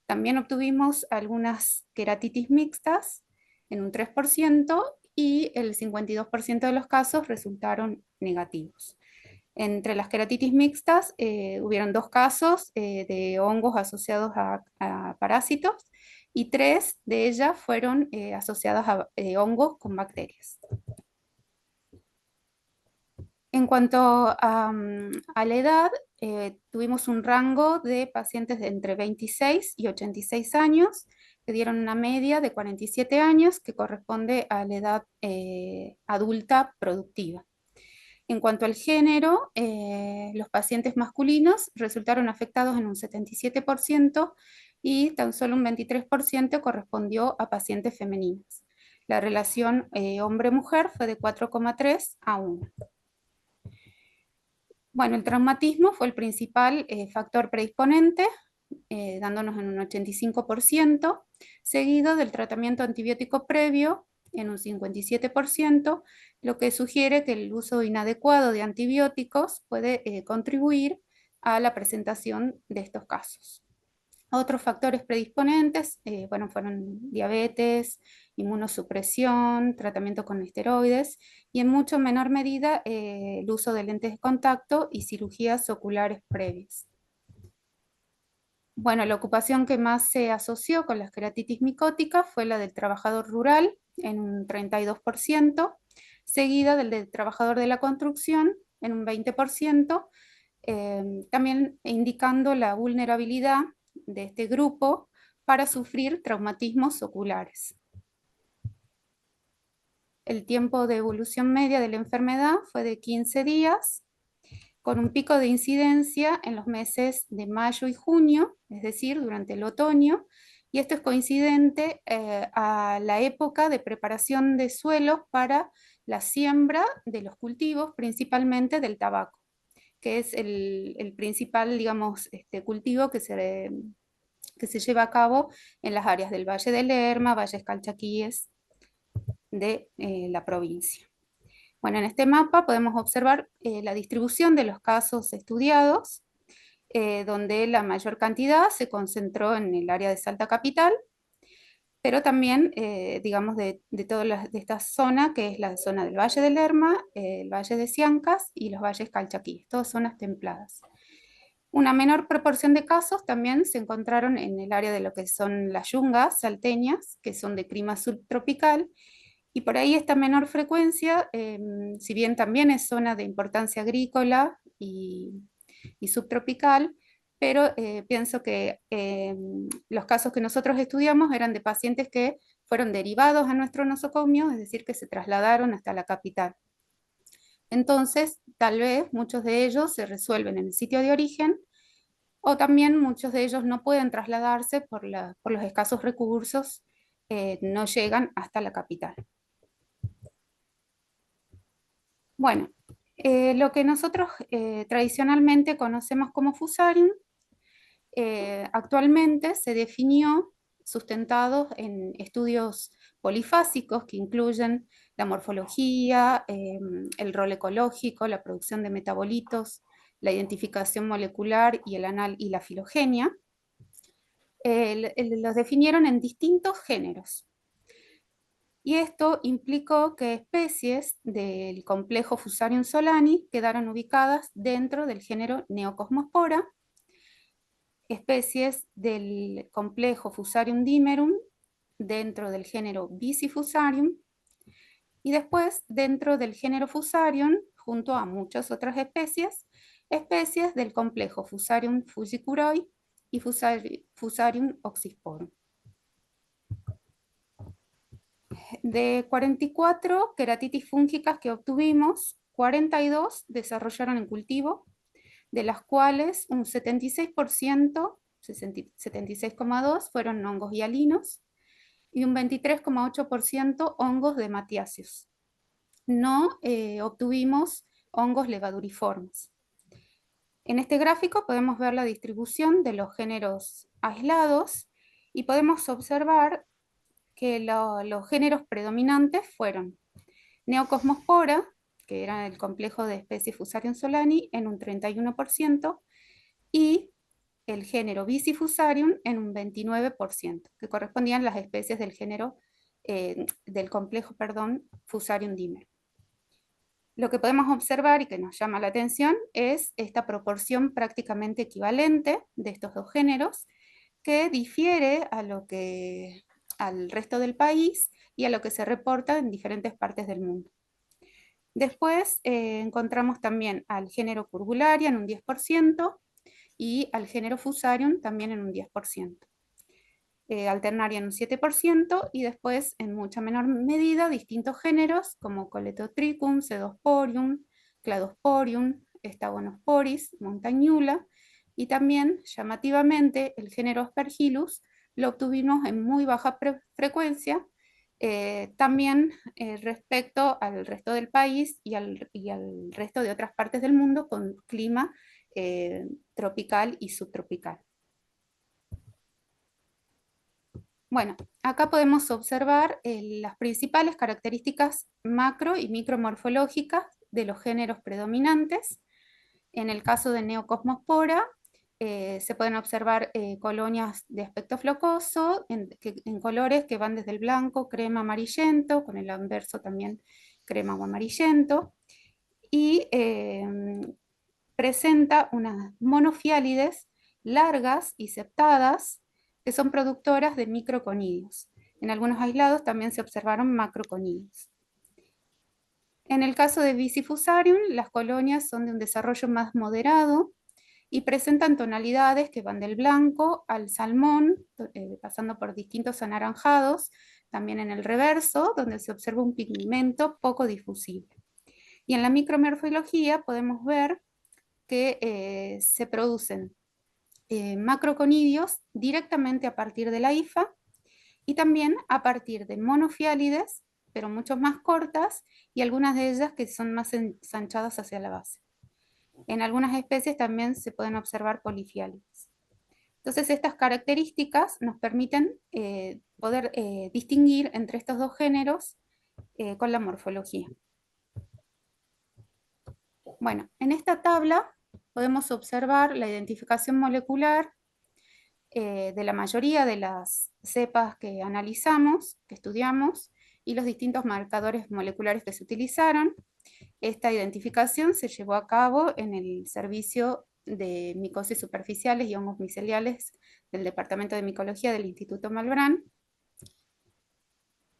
También obtuvimos algunas queratitis mixtas en un 3% y el 52% de los casos resultaron negativos. Entre las queratitis mixtas hubieron 2 casos de hongos asociados a parásitos y 3 de ellas fueron asociadas a hongos con bacterias. En cuanto a la edad, tuvimos un rango de pacientes de entre 26 y 86 años, que dieron una media de 47 años, que corresponde a la edad adulta productiva. En cuanto al género, los pacientes masculinos resultaron afectados en un 77% y tan solo un 23% correspondió a pacientes femeninas. La relación hombre-mujer fue de 4,3 a 1. Bueno, el traumatismo fue el principal factor predisponente, dándonos en un 85%, seguido del tratamiento antibiótico previo en un 57%, lo que sugiere que el uso inadecuado de antibióticos puede contribuir a la presentación de estos casos. Otros factores predisponentes, bueno, fueron diabetes, inmunosupresión, tratamiento con esteroides y en mucho menor medida el uso de lentes de contacto y cirugías oculares previas. Bueno, la ocupación que más se asoció con la queratitis micótica fue la del trabajador rural en un 32%, seguida del trabajador de la construcción en un 20%, también indicando la vulnerabilidad de este grupo para sufrir traumatismos oculares. El tiempo de evolución media de la enfermedad fue de 15 días, con un pico de incidencia en los meses de mayo y junio, es decir, durante el otoño, y esto es coincidente a la época de preparación de suelos para la siembra de los cultivos, principalmente del tabaco, que es el principal, digamos, cultivo que se lleva a cabo en las áreas del Valle del Lerma, Valles Calchaquíes de la provincia. Bueno, en este mapa podemos observar la distribución de los casos estudiados, donde la mayor cantidad se concentró en el área de Salta Capital, pero también, digamos, de esta zona, que es la zona del Valle del Lerma, el Valle de Siancas y los valles Calchaquíes, todas zonas templadas. Una menor proporción de casos también se encontraron en el área de lo que son las yungas salteñas, que son de clima subtropical, y por ahí esta menor frecuencia, si bien también es zona de importancia agrícola y subtropical, pero pienso que los casos que nosotros estudiamos eran de pacientes que fueron derivados a nuestro nosocomio, es decir, que se trasladaron hasta la capital. Entonces, tal vez muchos de ellos se resuelven en el sitio de origen, o también muchos de ellos no pueden trasladarse por los escasos recursos, no llegan hasta la capital. Bueno, lo que nosotros tradicionalmente conocemos como fusarium, actualmente se definió sustentado en estudios polifásicos que incluyen la morfología, el rol ecológico, la producción de metabolitos, la identificación molecular y la filogenia. Los definieron en distintos géneros. Y esto implicó que especies del complejo Fusarium solani quedaron ubicadas dentro del género Neocosmospora, especies del complejo Fusarium dimerum dentro del género Bicifusarium, y después dentro del género Fusarium, junto a muchas otras especies del complejo Fusarium fusicuroi y Fusarium oxysporum. De 44 queratitis fúngicas que obtuvimos, 42 desarrollaron en cultivo, de las cuales un 76%, 76,2% fueron hongos hialinos y un 23,8% hongos de matiáceos. No obtuvimos hongos levaduriformes. En este gráfico podemos ver la distribución de los géneros aislados y podemos observar que los géneros predominantes fueron Neocosmospora, que era el complejo de especies Fusarium solani, en un 31%, y el género Bicifusarium en un 29%, que correspondían las especies del género, del complejo, Fusarium dimer. Lo que podemos observar y que nos llama la atención es esta proporción prácticamente equivalente de estos dos géneros, que difiere al resto del país y a lo que se reporta en diferentes partes del mundo. Después encontramos también al género Curvularia en un 10% y al género Fusarium también en un 10%. Alternaria en un 7% y después en mucha menor medida distintos géneros como Coletotrichum, Pseudosporium, Cladosporium, Stauronosporis, Montagnula, y también llamativamente el género Aspergillus lo obtuvimos en muy baja frecuencia También respecto al resto del país y al resto de otras partes del mundo con clima tropical y subtropical. Bueno, acá podemos observar las principales características macro y micromorfológicas de los géneros predominantes. En el caso de Neocosmospora, se pueden observar colonias de aspecto flocoso, en colores que van desde el blanco, crema, amarillento, con el anverso también crema o amarillento, y presenta unas monofiálides largas y septadas, que son productoras de microconidios. En algunos aislados también se observaron macroconidios. En el caso de Bicifusarium, las colonias son de un desarrollo más moderado y presentan tonalidades que van del blanco al salmón, pasando por distintos anaranjados, también en el reverso, donde se observa un pigmento poco difusible. Y en la micromorfología podemos ver que se producen macroconidios directamente a partir de la hifa y también a partir de monofiálides, pero mucho más cortas, y algunas de ellas que son más ensanchadas hacia la base. En algunas especies también se pueden observar polifiálides. Entonces estas características nos permiten poder distinguir entre estos dos géneros con la morfología. Bueno, en esta tabla podemos observar la identificación molecular de la mayoría de las cepas que analizamos, que estudiamos, y los distintos marcadores moleculares que se utilizaron. Esta identificación se llevó a cabo en el servicio de micosis superficiales y hongos miceliales del Departamento de Micología del Instituto Malbrán,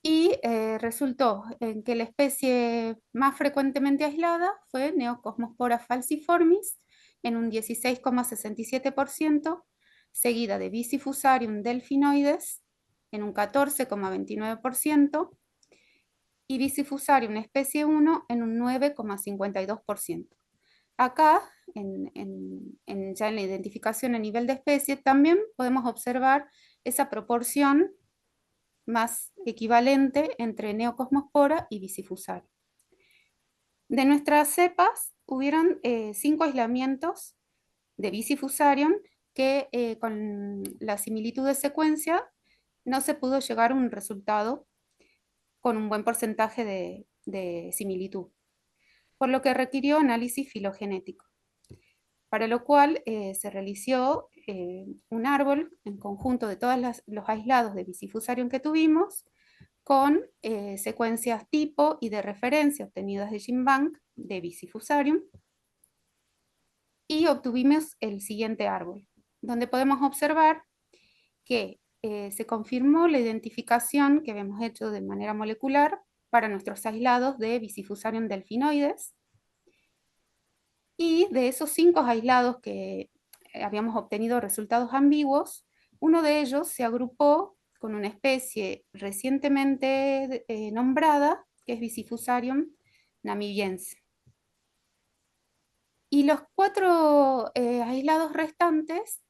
y resultó en que la especie más frecuentemente aislada fue Neocosmospora falciformis en un 16,67%, seguida de Bicifusarium delphinoides en un 14,29%, y Bicifusarium especie 1 en un 9,52%. Acá, ya en la identificación a nivel de especie, también podemos observar esa proporción más equivalente entre Neocosmospora y Bicifusarium. De nuestras cepas, hubieron 5 aislamientos de Bicifusarium que con la similitud de secuencia no se pudo llegar a un resultado con un buen porcentaje de similitud, por lo que requirió análisis filogenético, para lo cual se realizó un árbol en conjunto de todos los aislados de Bicifusarium que tuvimos, con secuencias tipo y de referencia obtenidas de GenBank de Bicifusarium, y obtuvimos el siguiente árbol, donde podemos observar que se confirmó la identificación que habíamos hecho de manera molecular para nuestros aislados de Bicifusarium delphinoides, y de esos 5 aislados que habíamos obtenido resultados ambiguos, uno de ellos se agrupó con una especie recientemente nombrada, que es Bicifusarium namibiense. Y los 4 aislados restantes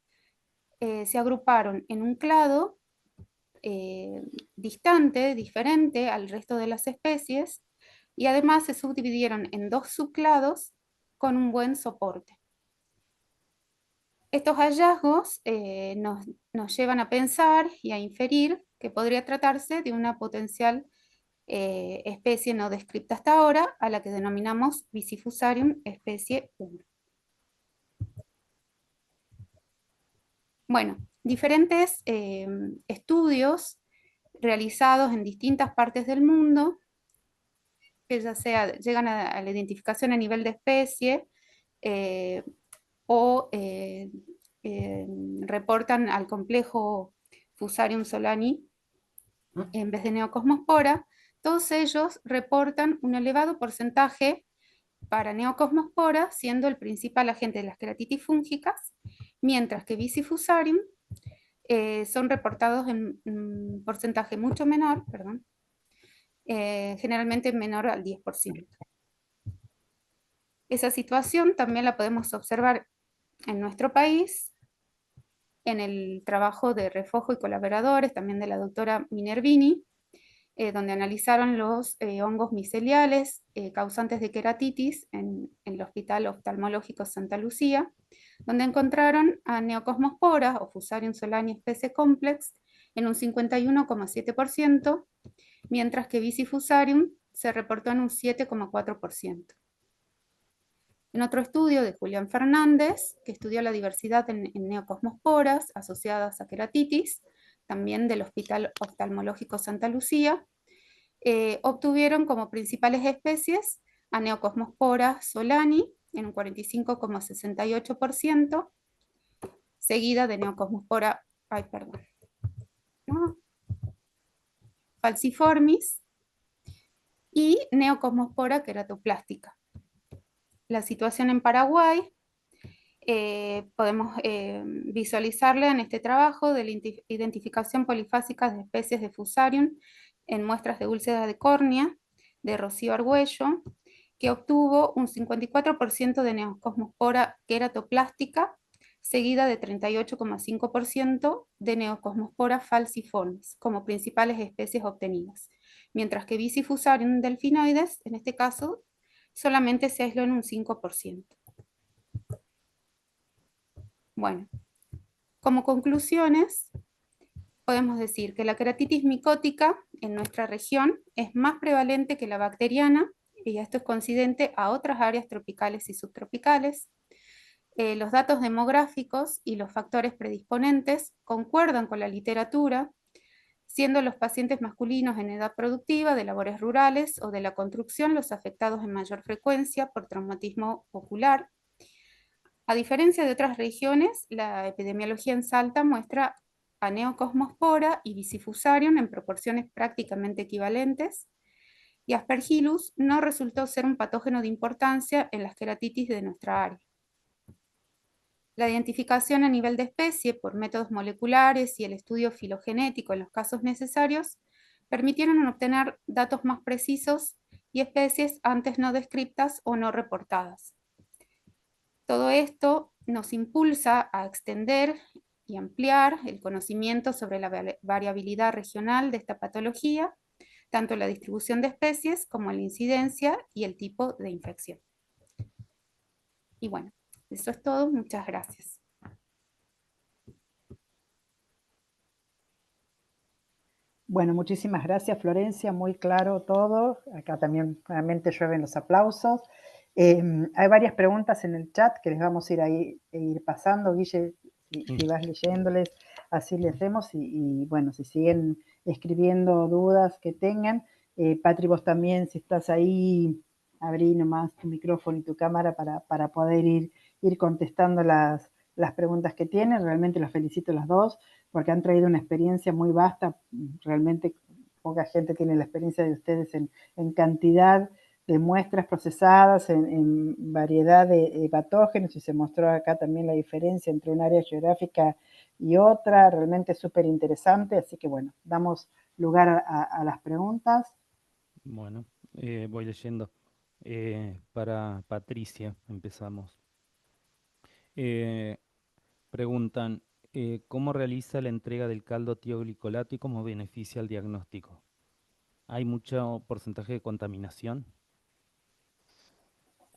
se agruparon en un clado distante, diferente al resto de las especies, y además se subdividieron en 2 subclados con un buen soporte. Estos hallazgos nos llevan a pensar y a inferir que podría tratarse de una potencial especie no descripta hasta ahora, a la que denominamos Bicifusarium especie 1. Bueno, diferentes estudios realizados en distintas partes del mundo, que ya sea llegan a la identificación a nivel de especie o reportan al complejo Fusarium solani en vez de Neocosmospora. Todos ellos reportan un elevado porcentaje para Neocosmospora, siendo el principal agente de las queratitis fúngicas, mientras que Bicifusarium son reportados en un porcentaje mucho menor, generalmente menor al 10%. Esa situación también la podemos observar en nuestro país, en el trabajo de Refojo y colaboradores, también de la doctora Minervini, donde analizaron los hongos miceliales causantes de queratitis en el Hospital Oftalmológico Santa Lucía, donde encontraron a Neocosmospora o Fusarium solani especie complex en un 51,7%, mientras que Bicifusarium se reportó en un 7,4%. En otro estudio de Julián Fernández, que estudió la diversidad en neocosmosporas asociadas a queratitis, también del Hospital Oftalmológico Santa Lucía, obtuvieron como principales especies a Neocosmospora solani en un 45,68%, seguida de Neocosmospora, falciformis y Neocosmospora queratoplástica. La situación en Paraguay podemos visualizarla en este trabajo de la identificación polifásica de especies de Fusarium en muestras de úlcera de córnea de Rocío Argüello, que obtuvo un 54% de Neocosmospora queratoplástica, seguida de 38,5% de Neocosmospora falciformis como principales especies obtenidas, mientras que Bicifusarium delfinoides, en este caso, solamente se aisló en un 5%. Bueno, como conclusiones, podemos decir que la queratitis micótica en nuestra región es más prevalente que la bacteriana, y esto es coincidente a otras áreas tropicales y subtropicales. Los datos demográficos y los factores predisponentes concuerdan con la literatura, siendo los pacientes masculinos en edad productiva, de labores rurales o de la construcción los afectados en mayor frecuencia por traumatismo ocular. A diferencia de otras regiones, la epidemiología en Salta muestra a Neocosmospora y Bicifusarium en proporciones prácticamente equivalentes, y Aspergillus no resultó ser un patógeno de importancia en las queratitis de nuestra área. La identificación a nivel de especie por métodos moleculares y el estudio filogenético en los casos necesarios permitieron obtener datos más precisos y especies antes no descriptas o no reportadas. Todo esto nos impulsa a extender y ampliar el conocimiento sobre la variabilidad regional de esta patología, tanto la distribución de especies como la incidencia y el tipo de infección. Y bueno, eso es todo. Muchas gracias. Bueno, muchísimas gracias, Florencia, muy claro todo. Acá también realmente llueven los aplausos. Hay varias preguntas en el chat que les vamos a ir pasando. Guille, si vas leyéndoles, así les hacemos. Y bueno, si siguen escribiendo dudas que tengan. Patri, vos también, si estás ahí, abrí nomás tu micrófono y tu cámara para poder ir contestando las preguntas que tienen. Realmente los felicito a las dos, porque han traído una experiencia muy vasta. Realmente poca gente tiene la experiencia de ustedes en cantidad de muestras procesadas, en variedad de patógenos, y se mostró acá también la diferencia entre un área geográfica y otra. Realmente es súper interesante, así que bueno, damos lugar a las preguntas. Bueno, voy leyendo. Para Patricia empezamos. Preguntan, ¿cómo realiza la entrega del caldo tioglicolato y cómo beneficia al diagnóstico? ¿Hay mucho porcentaje de contaminación?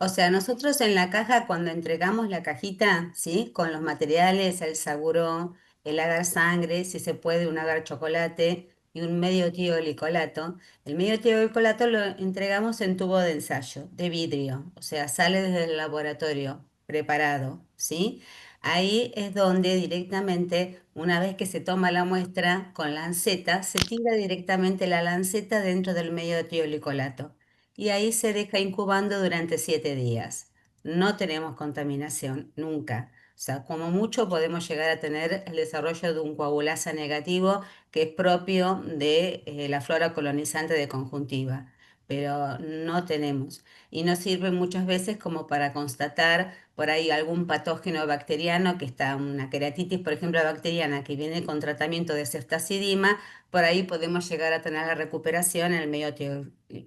O sea, nosotros en la caja, cuando entregamos la cajita, ¿sí? Con los materiales, el saguro, el agar sangre, si se puede, un agar chocolate y un medio tioglicolato. El medio tioglicolato lo entregamos en tubo de ensayo, de vidrio, o sea, sale desde el laboratorio preparado, ¿sí? Ahí es donde directamente, una vez que se toma la muestra con lanceta, se tira directamente la lanceta dentro del medio tioglicolato y ahí se deja incubando durante 7 días. No tenemos contaminación, nunca. O sea, como mucho podemos llegar a tener el desarrollo de un coagulasa negativo que es propio de la flora colonizante de conjuntiva, pero no tenemos. Y nos sirve muchas veces como para constatar por ahí algún patógeno bacteriano que está, una queratitis, por ejemplo, bacteriana, que viene con tratamiento de ceftacidima. Por ahí podemos llegar a tener la recuperación en el medio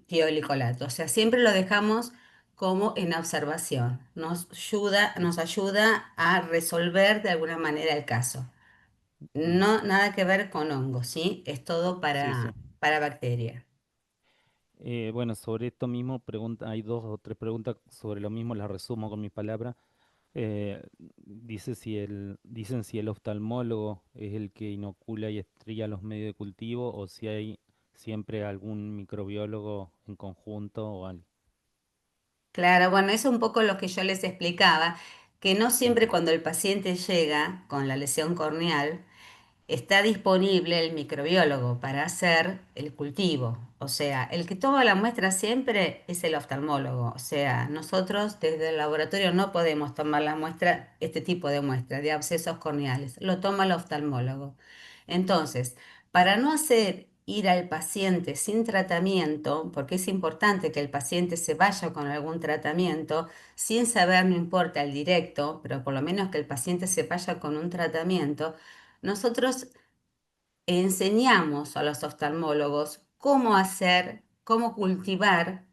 tioglicolato. O sea, siempre lo dejamos como en observación. Nos ayuda a resolver de alguna manera el caso. No, nada que ver con hongos, ¿sí? Es todo Sí, sí. para bacteria. Bueno, sobre esto mismo, hay dos o tres preguntas sobre lo mismo, las resumo con mis palabras. Dicen si el oftalmólogo es el que inocula y estría los medios de cultivo o si hay siempre algún microbiólogo en conjunto o algo. Claro, bueno, eso es un poco lo que yo les explicaba, que no siempre cuando el paciente llega con la lesión corneal, está disponible el microbiólogo para hacer el cultivo. O sea, el que toma la muestra siempre es el oftalmólogo. O sea, nosotros desde el laboratorio no podemos tomar la muestra, este tipo de muestra de abscesos corneales. Lo toma el oftalmólogo. Entonces, para no hacer ir al paciente sin tratamiento, porque es importante que el paciente se vaya con algún tratamiento, sin saber, no importa el directo, pero por lo menos que el paciente se vaya con un tratamiento, nosotros enseñamos a los oftalmólogos cómo hacer, cómo cultivar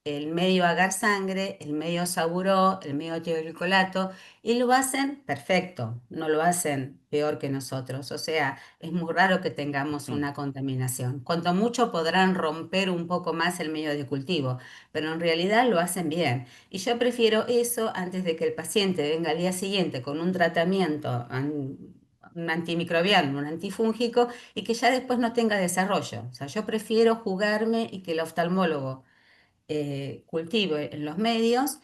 el medio agar sangre, el medio saburó, el medio tioglicolato, y lo hacen perfecto, no lo hacen peor que nosotros. O sea, es muy raro que tengamos una contaminación. Cuanto mucho podrán romper un poco más el medio de cultivo, pero en realidad lo hacen bien. Y yo prefiero eso antes de que el paciente venga al día siguiente con un tratamiento, un antimicrobiano, un antifúngico, y que ya después no tenga desarrollo. O sea, yo prefiero jugarme y que el oftalmólogo cultive en los medios,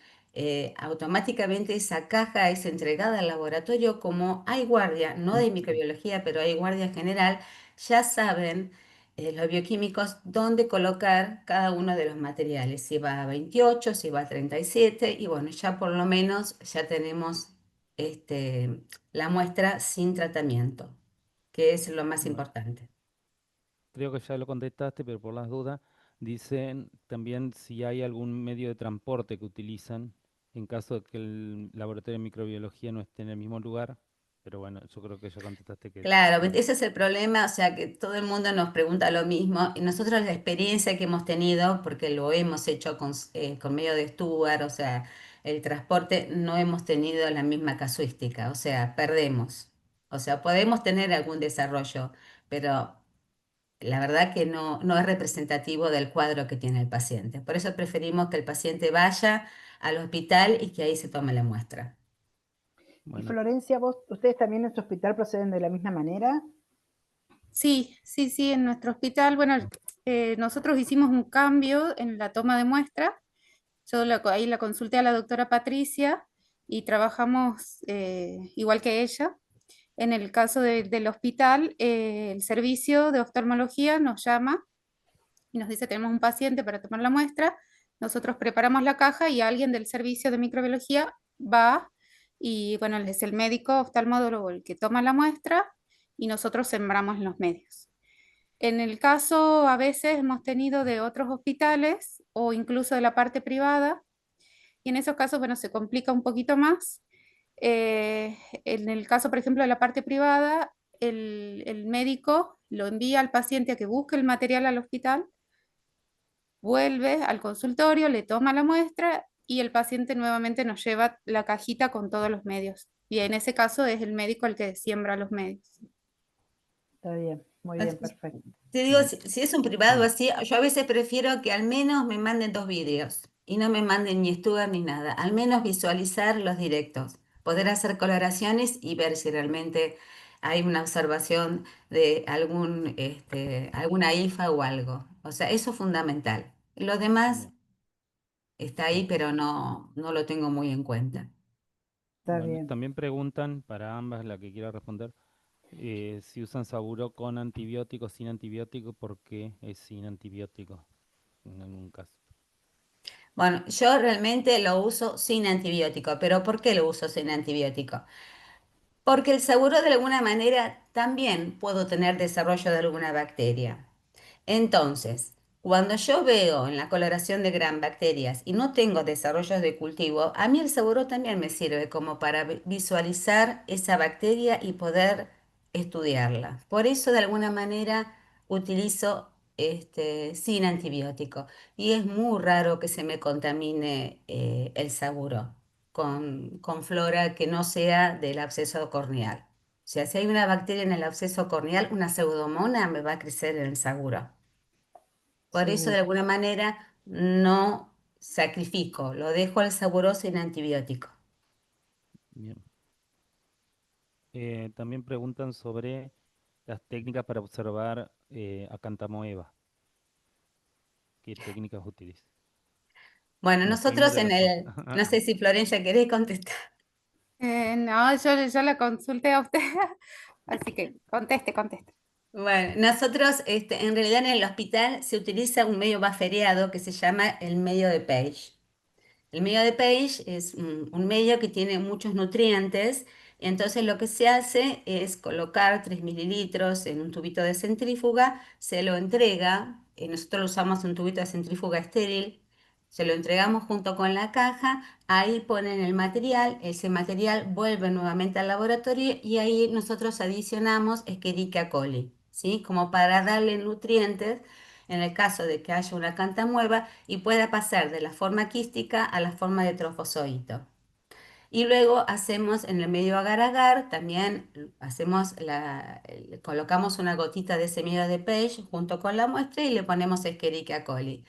automáticamente esa caja es entregada al laboratorio como hay guardia, no de microbiología, pero hay guardia general, ya saben los bioquímicos dónde colocar cada uno de los materiales, si va a 28, si va a 37, y bueno, ya por lo menos ya tenemos la muestra sin tratamiento, que es lo más Bueno, importante. creo que ya lo contestaste, pero por las dudas, dicen también si hay algún medio de transporte que utilizan en caso de que el laboratorio de microbiología no esté en el mismo lugar. Pero bueno, yo creo que ya contestaste que Claro, no. ese es el problema, o sea que todo el mundo nos pregunta lo mismo y nosotros la experiencia que hemos tenido, porque lo hemos hecho con medio de Stuart, o sea, el transporte, no hemos tenido la misma casuística, o sea, perdemos. O sea, podemos tener algún desarrollo, pero la verdad que no es representativo del cuadro que tiene el paciente. Por eso preferimos que el paciente vaya al hospital y que ahí se tome la muestra. Y Bueno, Florencia, ¿ustedes también en su hospital proceden de la misma manera? Sí, sí, sí, en nuestro hospital, bueno, nosotros hicimos un cambio en la toma de muestra. Ahí la consulté a la doctora Patricia y trabajamos igual que ella. En el caso del hospital, el servicio de oftalmología nos llama y nos dice, tenemos un paciente para tomar la muestra, nosotros preparamos la caja y alguien del servicio de microbiología va y, bueno, es el médico oftalmólogo el que toma la muestra y nosotros sembramos en los medios. En el caso, a veces hemos tenido de otros hospitales o incluso de la parte privada, y en esos casos, bueno, se complica un poquito más. En el caso, por ejemplo, de la parte privada, el médico lo envía al paciente a que busque el material al hospital, vuelve al consultorio, le toma la muestra y el paciente nuevamente nos lleva la cajita con todos los medios. Y en ese caso es el médico el que siembra los medios. Está bien, muy bien, perfecto. Te digo, bien. si es un privado así, yo a veces prefiero que al menos me manden 2 vídeos y no me manden ni Stuart ni nada. Al menos visualizar los directos, poder hacer coloraciones y ver si realmente hay una observación de alguna IFA o algo. O sea, eso es fundamental. Lo demás Bien. está ahí, pero no lo tengo muy en cuenta. Está Bueno, bien. también preguntan, para ambas, la que quiera responder, si usan Saburo con antibiótico, sin antibiótico, ¿por qué es sin antibiótico en algún caso? Bueno, yo realmente lo uso sin antibiótico, pero ¿por qué lo uso sin antibiótico? Porque el seguro de alguna manera también puedo tener desarrollo de alguna bacteria. Entonces, cuando yo veo en la coloración de gran bacterias y no tengo desarrollos de cultivo, a mí el seguro también me sirve como para visualizar esa bacteria y poder estudiarla. Por eso, de alguna manera, utilizo sin antibiótico. Y es muy raro que se me contamine el seguro con flora que no sea del absceso corneal. O sea, si hay una bacteria en el absceso corneal, una pseudomona me va a crecer en el saguro. Por eso, de alguna manera, no sacrifico, lo dejo al saboroso sin antibiótico. Bien. También preguntan sobre las técnicas para observar Acantamoeba. ¿Qué técnicas utilizan? Bueno, Nos fuimos nosotros de la no sé si Florencia querés contestar. No, yo la consulté a usted, así que conteste. Bueno, nosotros en realidad en el hospital se utiliza un medio baferiado que se llama el medio de Page. El medio de Page es un medio que tiene muchos nutrientes, entonces lo que se hace es colocar 3 mililitros en un tubito de centrífuga, se lo entrega, nosotros usamos un tubito de centrífuga estéril, se lo entregamos junto con la caja, ahí ponen el material, ese material vuelve nuevamente al laboratorio y ahí nosotros adicionamos Escherichia coli, ¿sí? Como para darle nutrientes en el caso de que haya una cantamueva y pueda pasar de la forma quística a la forma de trofozoito. Y luego hacemos en el medio agar-agar, también colocamos una gotita de ese medio de Page junto con la muestra y le ponemos Escherichia coli.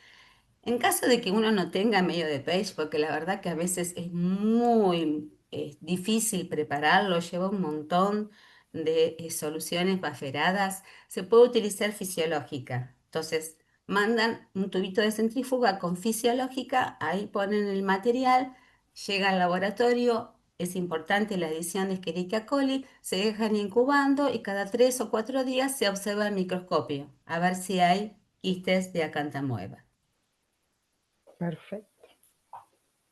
En caso de que uno no tenga medio de page, porque la verdad que a veces es muy difícil prepararlo, lleva un montón de soluciones baferadas, se puede utilizar fisiológica. Entonces, mandan un tubito de centrífuga con fisiológica, ahí ponen el material, llega al laboratorio, es importante la adición de Escherichia coli, se dejan incubando y cada 3 o 4 días se observa el microscopio, a ver si hay quistes de acantamueva. Perfecto.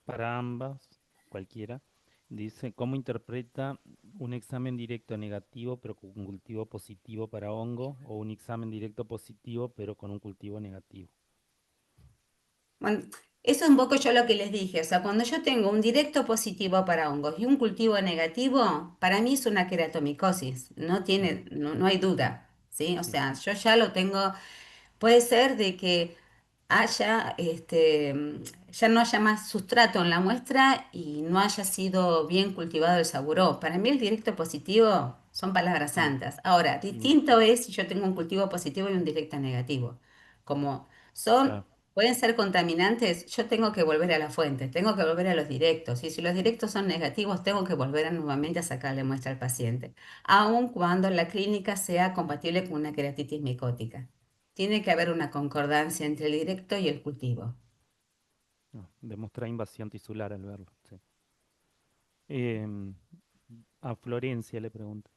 Para ambas, cualquiera, dice, ¿cómo interpreta un examen directo negativo pero con un cultivo positivo para hongo o un examen directo positivo pero con un cultivo negativo? Bueno, eso es un poco yo lo que les dije, o sea, cuando yo tengo un directo positivo para hongos y un cultivo negativo, para mí es una queratomicosis, no hay duda, ¿sí? O Sí, sea, yo ya lo tengo. Puede ser de que haya, ya no haya más sustrato en la muestra y no haya sido bien cultivado el saburó. Para mí el directo positivo son palabras mm, santas. Ahora, mm, distinto es si yo tengo un cultivo positivo y un directo negativo. Como son, claro, pueden ser contaminantes, yo tengo que volver a la fuente, tengo que volver a los directos. Y si los directos son negativos, tengo que volver nuevamente a sacarle muestra al paciente, aun cuando la clínica sea compatible con una queratitis micótica. Tiene que haber una concordancia entre el directo y el cultivo. no, demuestra invasión tisular al verlo. Sí. Em, a Florencia le pregunto.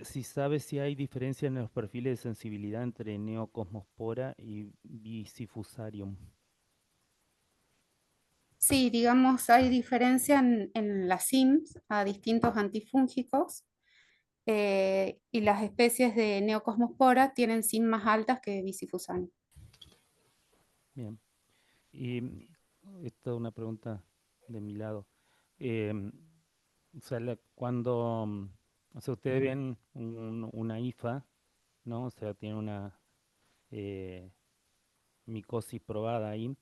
Si sabe si hay diferencia en los perfiles de sensibilidad entre Neocosmospora y Bicifusarium. Sí, digamos, hay diferencia en las SIMs a distintos antifúngicos y las especies de Neocosmospora tienen SIM más altas que Bicifusarium. Bien. Y esta es una pregunta de mi lado. Em, o sea, cuando, o sea, ustedes ven una IFA, ¿no? O sea, tiene una eh, micosis probada ahí,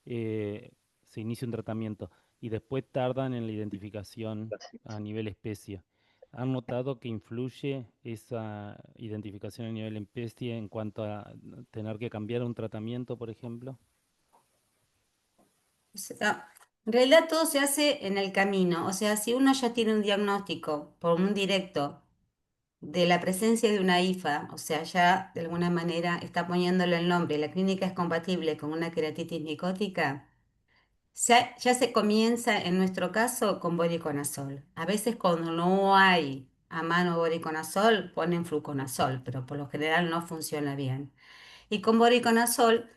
eh, se inicia un tratamiento y después tardan en la identificación a nivel especie. ¿Han notado que influye esa identificación a nivel especie en cuanto a tener que cambiar un tratamiento, por ejemplo? En realidad todo se hace en el camino. O sea, si uno ya tiene un diagnóstico por un directo de la presencia de una IFA, o sea, ya de alguna manera está poniéndole el nombre, la clínica es compatible con una queratitis micótica, ya se comienza en nuestro caso con voriconazol. A veces cuando no hay a mano voriconazol, ponen fluconazol, pero por lo general no funciona bien. Y con voriconazol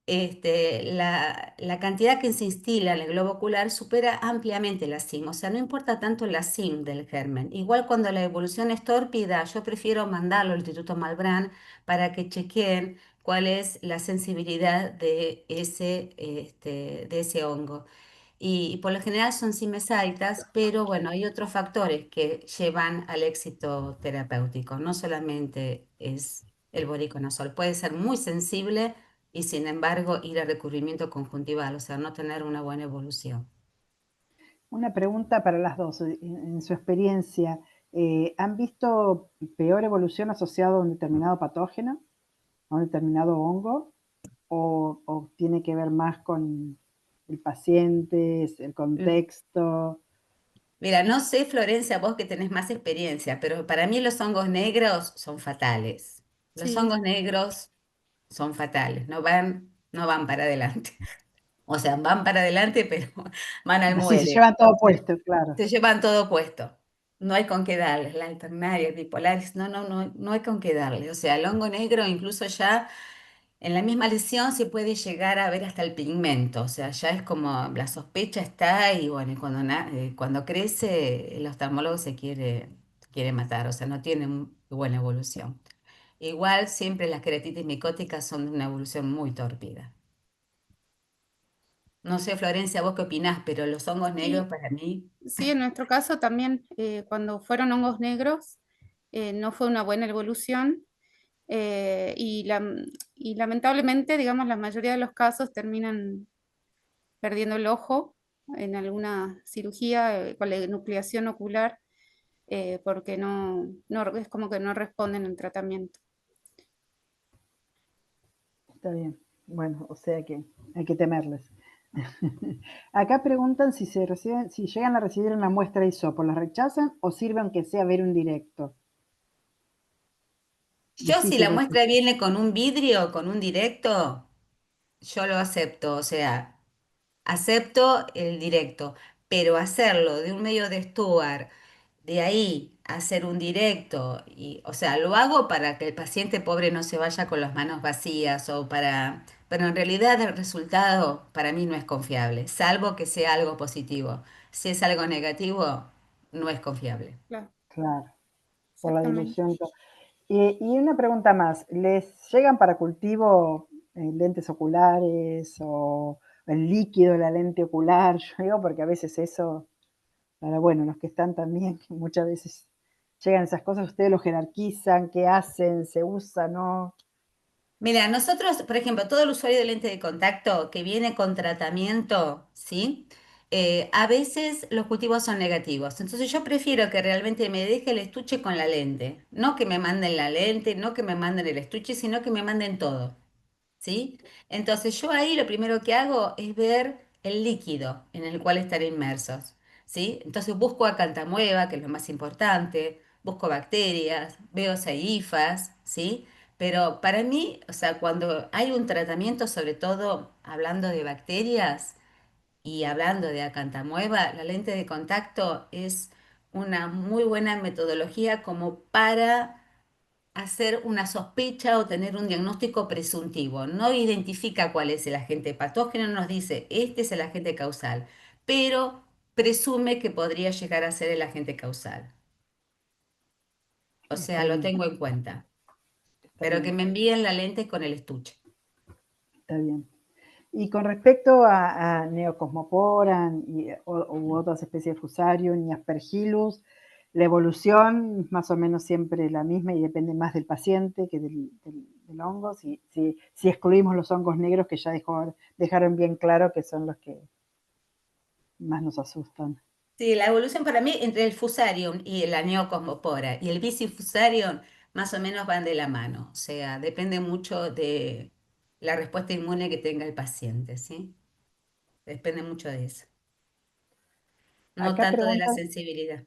la cantidad que se instila en el globo ocular supera ampliamente la SIM, o sea, no importa tanto la SIM del germen. Igual cuando la evolución es tórpida, yo prefiero mandarlo al Instituto Malbrán para que chequeen cuál es la sensibilidad de ese hongo. Y por lo general son simes altas, pero bueno, hay otros factores que llevan al éxito terapéutico, no solamente es el voriconazol, puede ser muy sensible y sin embargo ir a recubrimiento conjuntival, o sea, no tener una buena evolución. Una pregunta para las dos. En su experiencia, ¿han visto peor evolución asociada a un determinado patógeno? a un determinado hongo o tiene que ver más con el paciente, el contexto? Mira, no sé, Florencia, vos que tenés más experiencia, pero para mí los hongos negros son fatales. Los Sí, hongos negros son fatales, no van para adelante. O sea, van para adelante, pero van al Así se muere. llevan todo puesto, claro. Se llevan todo puesto. No hay con qué darles. La alternaria, el bipolaris, no hay con qué darles. O sea, el hongo negro incluso ya en la misma lesión se puede llegar a ver hasta el pigmento. O sea, ya es como la sospecha está y bueno, y cuando crece el oftalmólogo se quiere matar. O sea, no tiene buena evolución. Igual siempre las queratitis micóticas son de una evolución muy torpida. No sé, Florencia, vos qué opinás, pero los hongos negros sí, para mí, sí, en nuestro caso también, cuando fueron hongos negros, no fue una buena evolución. Y lamentablemente, digamos, la mayoría de los casos terminan perdiendo el ojo en alguna cirugía con la enucleación ocular, porque es como que no responden al tratamiento. Está bien. Bueno, o sea que hay que temerles. Acá preguntan si llegan a recibir una muestra hisopo, ¿la rechazan o sirve aunque sea ver un directo? yo si la Difícil eso. muestra viene con un vidrio, con un directo, yo lo acepto, o sea, acepto el directo, pero hacerlo de un medio de Stuart, de ahí hacer un directo, o sea, lo hago para que el paciente pobre no se vaya con las manos vacías pero en realidad el resultado para mí no es confiable, salvo que sea algo positivo. Si es algo negativo, no es confiable. Claro, Claro, por la exactamente. dilución. Y una pregunta más, ¿les llegan para cultivo lentes oculares o el líquido de la lente ocular? Yo digo porque a veces eso, pero bueno, los que están también, que muchas veces llegan esas cosas, ustedes lo jerarquizan, ¿qué hacen? ¿Se usa, no? Mira, nosotros, por ejemplo, todo el usuario de lente de contacto que viene con tratamiento, ¿sí? A veces los cultivos son negativos. Entonces yo prefiero que realmente me deje el estuche con la lente. No que me manden la lente, no que me manden el estuche, sino que me manden todo. ¿Sí? Entonces yo ahí lo primero que hago es ver el líquido en el cual están inmersos, ¿sí? Entonces busco acantamueva, que es lo más importante, busco bacterias, veo si hay hifas, ¿sí? Pero para mí, o sea, cuando hay un tratamiento, sobre todo hablando de bacterias y hablando de acantamueva, la lente de contacto es una muy buena metodología como para hacer una sospecha o tener un diagnóstico presuntivo. No identifica cuál es el agente patógeno, no nos dice, este es el agente causal, pero presume que podría llegar a ser el agente causal. O Está sea, lo bien, tengo en cuenta. está Pero que bien, me envíen la lente con el estuche. está bien. Y con respecto a Neocosmoporan u otras especies de Fusarium y Aspergillus, la evolución es más o menos siempre la misma y depende más del paciente que del hongo. Si excluimos los hongos negros, que ya dejaron bien claro que son los que más nos asustan. Sí, la evolución para mí entre el Fusarium y la Neocosmopora y el Bicifusarium más o menos van de la mano. O sea, depende mucho de la respuesta inmune que tenga el paciente, ¿sí? Depende mucho de eso. No Acá tanto de la preguntan sensibilidad.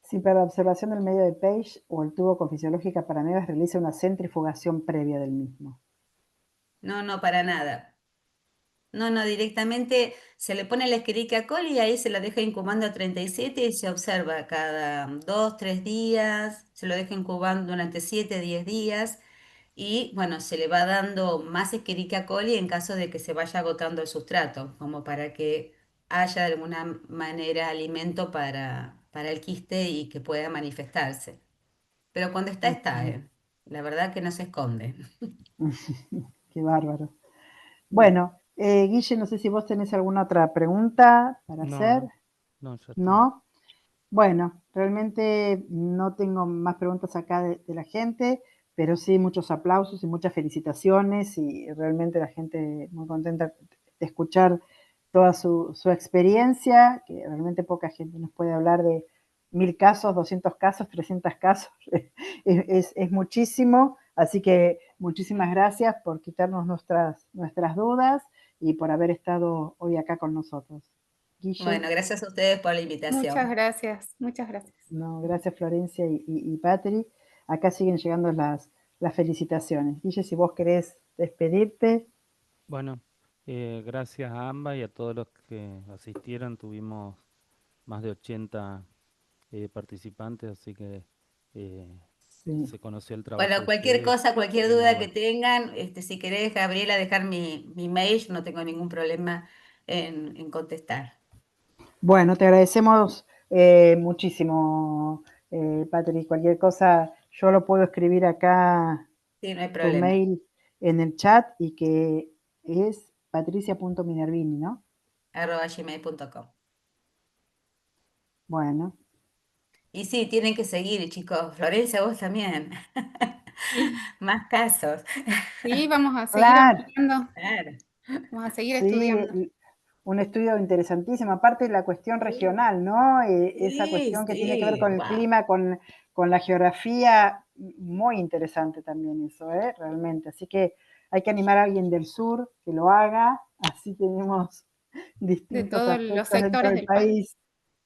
si para la observación del medio de Page o el tubo con fisiológica para nevas realiza una centrifugación previa del mismo. No, no, para nada. No, directamente se le pone la Escherichia coli y ahí se la deja incubando a 37 y se observa cada 2, 3 días, se lo deja incubando durante 7, 10 días y bueno, se le va dando más Escherichia coli en caso de que se vaya agotando el sustrato, como para que haya de alguna manera alimento para el quiste y que pueda manifestarse. Pero cuando está, la verdad que no se esconde. Qué bárbaro. Bueno, Guille, no sé si vos tenés alguna otra pregunta para No, hacer. no, ya está. ¿No? Bueno, realmente no tengo más preguntas acá de la gente, pero sí muchos aplausos y muchas felicitaciones y realmente la gente muy contenta de escuchar toda su experiencia, que realmente poca gente nos puede hablar de 1000 casos, 200 casos, 300 casos, es muchísimo, Así que muchísimas gracias por quitarnos nuestras dudas y por haber estado hoy acá con nosotros. Guille. Bueno, gracias a ustedes por la invitación. Muchas gracias, muchas gracias. No, gracias Florencia y Patri. Acá siguen llegando las felicitaciones. Guille, si vos querés despedirte. Bueno, gracias a ambas y a todos los que asistieron. Tuvimos más de 80 participantes, así que Sí. se conoció el trabajo. Bueno, de cualquier ustedes, cosa, cualquier y muy duda que bueno. tengan, si querés, Gabriela, dejar mi mail, yo no tengo ningún problema en contestar. Bueno, te agradecemos muchísimo, Patri. Cualquier cosa, yo lo puedo escribir acá, Sí, no hay tu problema. mail en el chat, y que es patricia.minervini, ¿no? @gmail.com. Bueno. Y sí, tienen que seguir, chicos. Florencia, vos también. Sí, Más casos. sí, vamos a seguir Claro, aplicando, Claro. vamos a seguir sí, estudiando. un estudio interesantísimo. Aparte la cuestión regional, ¿no? Esa cuestión que tiene que ver con el wow. clima, con la geografía, muy interesante también eso, realmente. Así que hay que animar a alguien del sur que lo haga, así tenemos De distintos todos los aspectos dentro sectores del del país. país.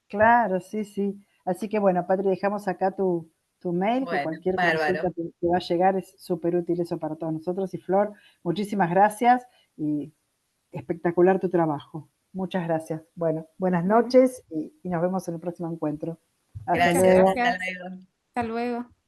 Claro, sí, sí. Así que bueno, Patri, dejamos acá tu mail, que Bueno, cualquier bárbaro. consulta te va a llegar, es súper útil eso para todos nosotros. Y Flor, muchísimas gracias y espectacular tu trabajo. Muchas gracias. Bueno, buenas Bueno, noches y nos vemos en el próximo encuentro. Hasta Gracias. luego. Hasta gracias. luego. Hasta luego.